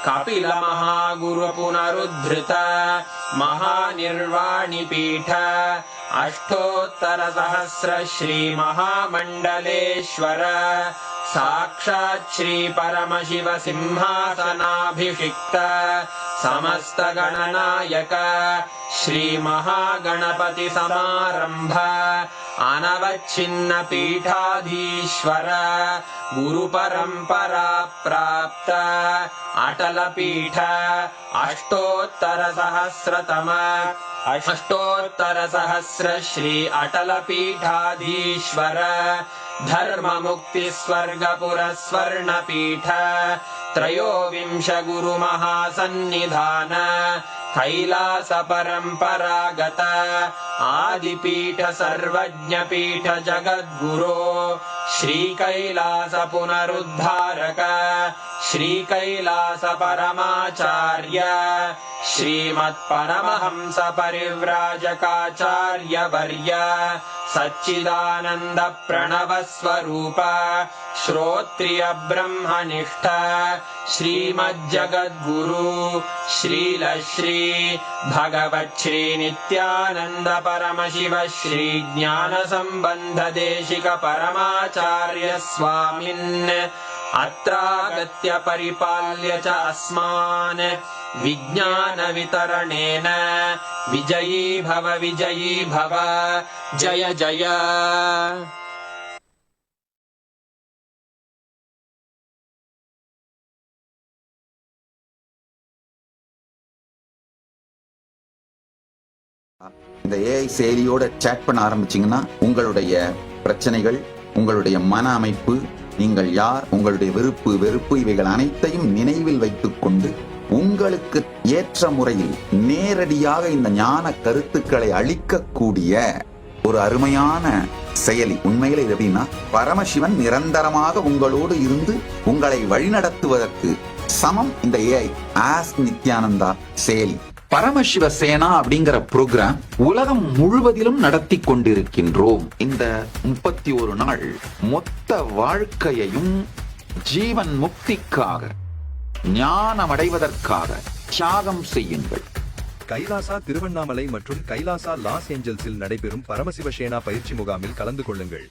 कपिल महागुरु पुनरुद्धृत महानिर्वाणि पीठ अष्टोत्तर सहस्र श्री महामण्डलेश्वर साक्षात् श्री परमशिव सिंहासनाभिषिक्त समस्त गणनायक श्री महागणपति समारंभ अनवच्छिन्न पीठाधीश्वर गुरु परंपरा प्राप्त अटल पीठ अष्टोत्तर सहस्र श्री अटल पीठाधीश्वर धर्म मुक्ति स्वर्गपुर स्वर्ण पीठ त्रयोविंश गुरु महासन्निधान कैलास परम्परागत आदिपीठ सर्वज्ञपीठ जगद्गुरो श्री कैलास पुनरुद्धारक श्री कैलास परमाचार्य श्रीमत्परमहंस परिव्राजकाचार्य वर्य सच्चिदानंद प्रणव स्वरूप श्रोत्रिय ब्रह्मनिष्ठ श्रीमज्जगद्गुरु श्रील श्री भगवत् श्री नित्यानंद परमशिव श्री ज्ञान संबंध देशिक परमाचार्य स्वामिन् अत्रागत्य परिपाल्य च अस्मान् विज्ञान वितरणेन विजयी भव जय जय। இந்த ஏஐ செயலியோட சேட் பண்ண ஆரம்பிச்சீங்கன்னா உங்களுடைய பிரச்சனைகள், உங்களுடைய மன அமைப்பு, நீங்கள் யார், உங்களுடைய விருப்பு வெறுப்பு இவைகள் அனைத்தையும் நினைவில் வைத்துக் கொண்டு உங்களுக்கு ஏற்ற முறையில் நேரடியாக இந்த ஞான கருத்துக்களை அளிக்கக்கூடிய ஒரு அருமையான செயலி. உண்மையில இது எப்படின்னா, பரமசிவன் நிரந்தரமாக உங்களோடு இருந்து உங்களை வழிநடத்துவதற்கு சமம் இந்த ஏஐ ஆஸ்க் நித்யானந்தா செயலி. பரமசிவ சேனா அப்படிங்கிற புரோகிராம் உலகம் முழுவதிலும் நடத்தி கொண்டிருக்கின்றோம். இந்த 31 நாள் மொத்த வாழ்க்கையையும் ஜீவன் முக்திக்காக, ஞானம் அடைவதற்காக தியாகம் செய்யுங்கள். கைலாசா திருவண்ணாமலை மற்றும் கைலாசா லாஸ் ஏஞ்சல்ஸில் நடைபெறும் பரமசிவ சேனா பயிற்சி முகாமில் கலந்து கொள்ளுங்கள்.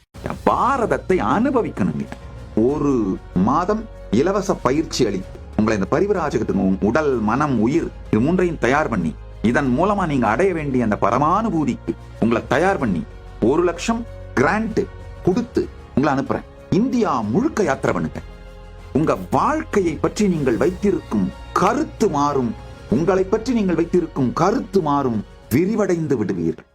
பாரதத்தை அனுபவிக்கணுங்க. ஒரு மாதம் இலவச பயிற்சி அளித்து உங்களை இந்த பரிவராஜகத்துக்கு உடல், மனம், உயிர் இது மூன்றையும் தயார் பண்ணி, இதன் மூலமா நீங்க அடைய வேண்டிய அந்த பரமானுபூதிக்கு உங்களை தயார் பண்ணி 1 லட்சம் கிராண்ட் கொடுத்து உங்களை அனுப்புறேன். இந்தியா முழுக்க யாத்திரை பண்ணுங்க. உங்க வாழ்க்கையை பற்றி நீங்கள் வைத்திருக்கும் கருத்து மாறும். உங்களை பற்றி நீங்கள் வைத்திருக்கும் கருத்து மாறும். விரிவடைந்து விடுவீர்கள்.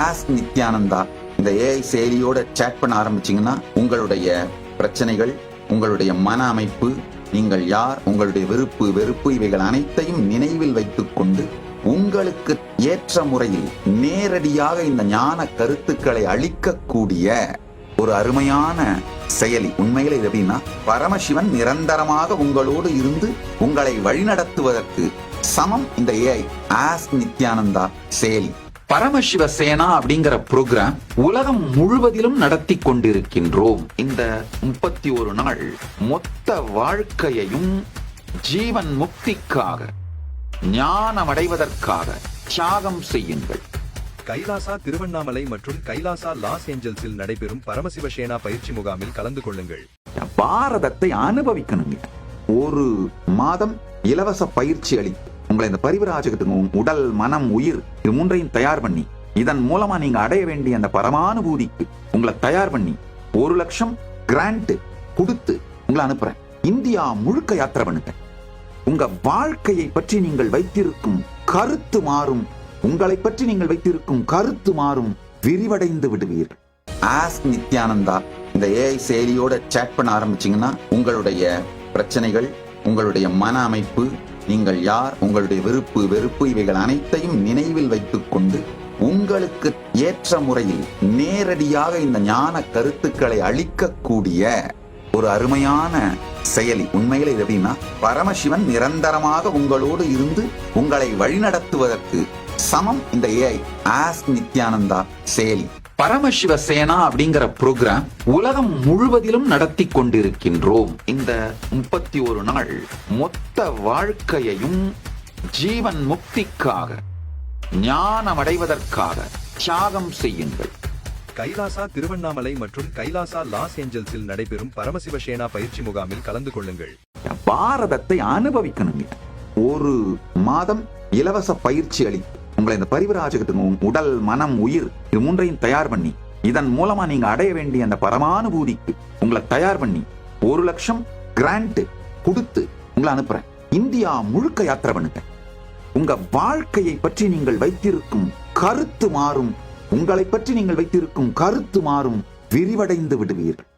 ஆஸ்க் நித்யானந்தா இந்த ஏஐ செயலியோட சேட் பண்ண ஆரம்பிச்சீங்கன்னா உங்களுடைய பிரச்சனைகள், உங்களுடைய மன அமைப்பு, நீங்கள் யார், உங்களுடைய விருப்பு வெறுப்பு இவைகள் அனைத்தையும் நினைவில் வைத்துக் கொண்டு உங்களுக்கு ஏற்ற முறையில் நேரடியாக இந்த ஞான கருத்துக்களை அளிக்கக்கூடிய ஒரு அருமையான செயலி. உண்மையில இது எப்படின்னா, பரமசிவன் நிரந்தரமாக உங்களோடு இருந்து உங்களை வழிநடத்துவதற்கு சமம் இந்த ஏஐ ஆஸ்க் நித்யானந்தா செயலி. பரமசிவ சேனா அப்படிங்கிற புரோகிராம் உலகம் முழுவதிலும் நடத்தி கொண்டிருக்கின்றோம். இந்த 31 நாள் மொத்த வாழ்க்கையையும் ஜீவன் முக்திக்காக, ஞானம் அடைவதற்காக தியாகம் செய்யுங்கள். கைலாசா திருவண்ணாமலை மற்றும் கைலாசா லாஸ் ஏஞ்சல்ஸில் நடைபெறும் பரமசிவ சேனா பயிற்சி முகாமில் கலந்து கொள்ளுங்கள். பாரதத்தை அனுபவிக்கணுங்க. ஒரு மாதம் இலவச பயிற்சி அளித்து உங்களை இந்த பரிவராஜகத்துக்கு உடல், மனம், உயிர் இது மூன்றையும் தயார் பண்ணி, இதன் மூலமா நீங்க அடைய வேண்டிய அந்த பரமானுபூதிக்கு உங்களை தயார் பண்ணி 1 லட்சம் கிராண்ட் கொடுத்து உங்களை அனுப்புறேன். இந்தியா முழுக்க யாத்திரை பண்ணுங்க. உங்க வாழ்க்கையை பற்றி நீங்கள் வைத்திருக்கும் கருத்து மாறும். உங்களை பற்றி நீங்கள் வைத்திருக்கும் கருத்து மாறும். விரிவடைந்து விடுவீர்கள். ஆஸ்க் நித்யானந்தா இந்த ஏஐ செயலியோட சேட் பண்ண ஆரம்பிச்சீங்கன்னா உங்களுடைய பிரச்சனைகள், உங்களுடைய மன அமைப்பு, நீங்கள் யார், உங்களுடைய விருப்பு வெறுப்பு இவைகள் அனைத்தையும் நினைவில் வைத்துக் கொண்டு உங்களுக்கு ஏற்ற முறையில் நேரடியாக இந்த ஞான கருத்துக்களை அளிக்கக்கூடிய ஒரு அருமையான செயலி. உண்மையில இது எப்படின்னா, பரமசிவன் நிரந்தரமாக உங்களோடு இருந்து உங்களை வழிநடத்துவதற்கு சமம் இந்த ஏஐ ஆஸ்க் நித்யானந்தா செயலி. பரமசிவ சேனா அப்படிங்கிற புரோகிராம் உலகம் முழுவதிலும் நடத்தி கொண்டிருக்கின்றோம். இந்த 31 நாள் மொத்த வாழ்க்கையையும் ஜீவன் முக்திக்காக, ஞானம் அடைவதற்காக தியாகம் செய்யுங்கள். கைலாசா திருவண்ணாமலை மற்றும் கைலாசா லாஸ் ஏஞ்சல்ஸில் நடைபெறும் பரமசிவ சேனா பயிற்சி முகாமில் கலந்து கொள்ளுங்கள். பாரதத்தை அனுபவிக்கணுங்க. ஒரு மாதம் இலவச பயிற்சி அளித்து உங்களை இந்த பரிவராஜகத்துக்கு உடல், மனம், உயிர் இது மூன்றையும் தயார் பண்ணி, இதன் மூலமா நீங்க அடைய வேண்டிய அந்த பரமானுபூதிக்கு உங்களை தயார் பண்ணி 1 லட்சம் கிராண்ட் கொடுத்து உங்களை அனுப்புறேன். இந்தியா முழுக்க யாத்திரை பண்ணுங்க. உங்க வாழ்க்கையை பற்றி நீங்கள் வைத்திருக்கும் கருத்து மாறும். உங்களை பற்றி நீங்கள் வைத்திருக்கும் கருத்து மாறும். விரிவடைந்து விடுவீர்கள்.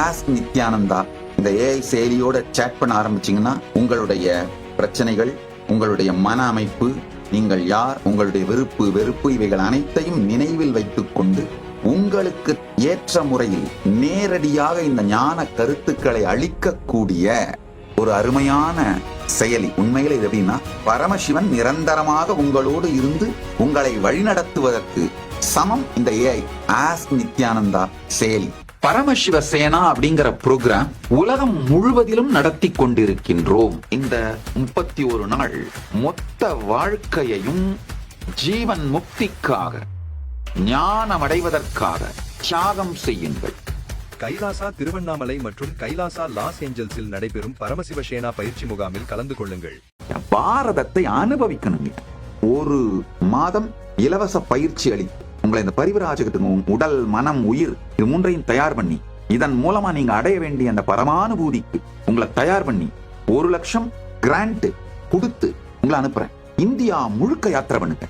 ஆஸ்க் நித்யானந்தா இந்த ஏஐ செயலியோட சேட் பண்ண ஆரம்பிச்சீங்கன்னா உங்களுடைய பிரச்சனைகள், உங்களுடைய மன அமைப்பு, நீங்கள் யார், உங்களுடைய விருப்பு வெறுப்பு இவைகள் அனைத்தையும் நினைவில் வைத்துக் கொண்டு உங்களுக்கு ஏற்ற முறையில் நேரடியாக இந்த ஞான கருத்துக்களை அளிக்கக்கூடிய ஒரு அருமையான செயலி. உண்மையில இது எப்படின்னா, பரமசிவன் நிரந்தரமாக உங்களோடு இருந்து உங்களை வழிநடத்துவதற்கு சமம் இந்த ஏஐ ஆஸ்க் நித்யானந்தா செயலி. பரமசிவ சேனா அப்படிங்கிற புரோகிராம் உலகம் முழுவதிலும் நடத்தி கொண்டிருக்கின்றோம். இந்த 31 நாள் மொத்த வாழ்க்கையையும் ஜீவன் முக்திக்காக, ஞானம் அடைவதற்காக தியாகம் செய்யுங்கள். கைலாசா திருவண்ணாமலை மற்றும் கைலாசா லாஸ் ஏஞ்சல்ஸில் நடைபெறும் பரமசிவ சேனா பயிற்சி முகாமில் கலந்து கொள்ளுங்கள். பாரதத்தை அனுபவிக்கணுங்க. ஒரு மாதம் இலவச பயிற்சி அளித்து உங்களை இந்த பரிவராஜகத்துக்கு உடல், மனம், உயிர் இது மூன்றையும் தயார் பண்ணி, இதன் மூலமா நீங்க அடைய வேண்டிய அந்த பரமானுபூதிக்கு உங்களை தயார் பண்ணி 1 லட்சம் கிராண்ட் கொடுத்து உங்களை அனுப்புறேன். இந்தியா முழுக்க யாத்திரை பண்ணுங்க.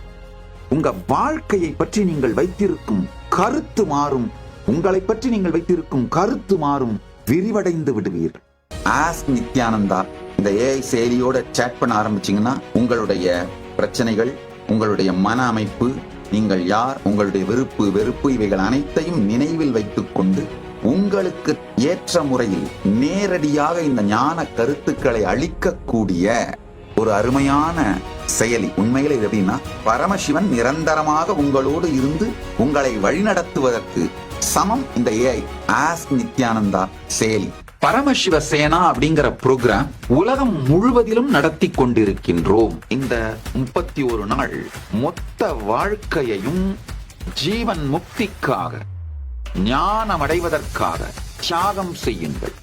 உங்க வாழ்க்கையை பற்றி நீங்கள் வைத்திருக்கும் கருத்து மாறும். உங்களை பற்றி நீங்கள் வைத்திருக்கும் கருத்து மாறும். விரிவடைந்து விடுவீர்கள். ஆஸ்க் நித்யானந்தா இந்த ஏஐ செயலியோட சேட் பண்ண ஆரம்பிச்சீங்கன்னா உங்களுடைய பிரச்சனைகள், உங்களுடைய மன அமைப்பு, நீங்கள் யார், உங்களுடைய விருப்பு வெறுப்பு இவைகள் அனைத்தையும் நினைவில் வைத்துக் கொண்டு உங்களுக்கு ஏற்ற முறையில் நேரடியாக இந்த ஞான கருத்துக்களை அளிக்கக்கூடிய ஒரு அருமையான செயலி. உண்மையில இது எப்படின்னா, பரமசிவன் நிரந்தரமாக உங்களோடு இருந்து உங்களை வழிநடத்துவதற்கு சமம் இந்த ஏஐ ஆஸ்க் நித்யானந்தா செயலி. பரமசிவ சேனா அப்படிங்கிற புரோகிராம் உலகம் முழுவதிலும் நடத்தி கொண்டிருக்கின்றோம். இந்த 31 நாள் மொத்த வாழ்க்கையையும் ஜீவன் முக்திக்காக, ஞானம் அடைவதற்காக தியாகம் செய்யுங்கள்.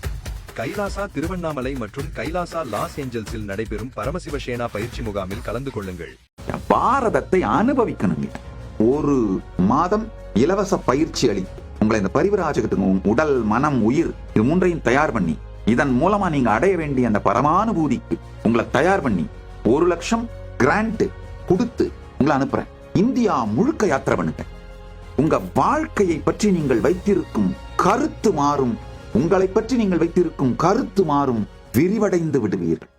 கைலாசா திருவண்ணாமலை மற்றும் கைலாசா லாஸ் ஏஞ்சல்ஸில் நடைபெறும் பரமசிவ சேனா பயிற்சி முகாமில் கலந்து கொள்ளுங்கள். பாரதத்தை அனுபவிக்கணுங்க. ஒரு மாதம் இலவச பயிற்சி அளித்து உங்களை இந்த பரிவராஜகத்துக்கு உடல், மனம், உயிர் இது மூன்றையும் தயார் பண்ணி, இதன் மூலமா நீங்க அடைய வேண்டிய அந்த பரமானுபூதிக்கு உங்களை தயார் பண்ணி 1 லட்சம் கிராண்ட் கொடுத்து உங்களை அனுப்புறேன். இந்தியா முழுக்க யாத்திரை பண்ணுங்க. உங்க வாழ்க்கையை பற்றி நீங்கள் வைத்திருக்கும் கருத்து மாறும். உங்களை பற்றி நீங்கள் வைத்திருக்கும் கருத்து மாறும். விரிவடைந்து விடுவீர்கள்.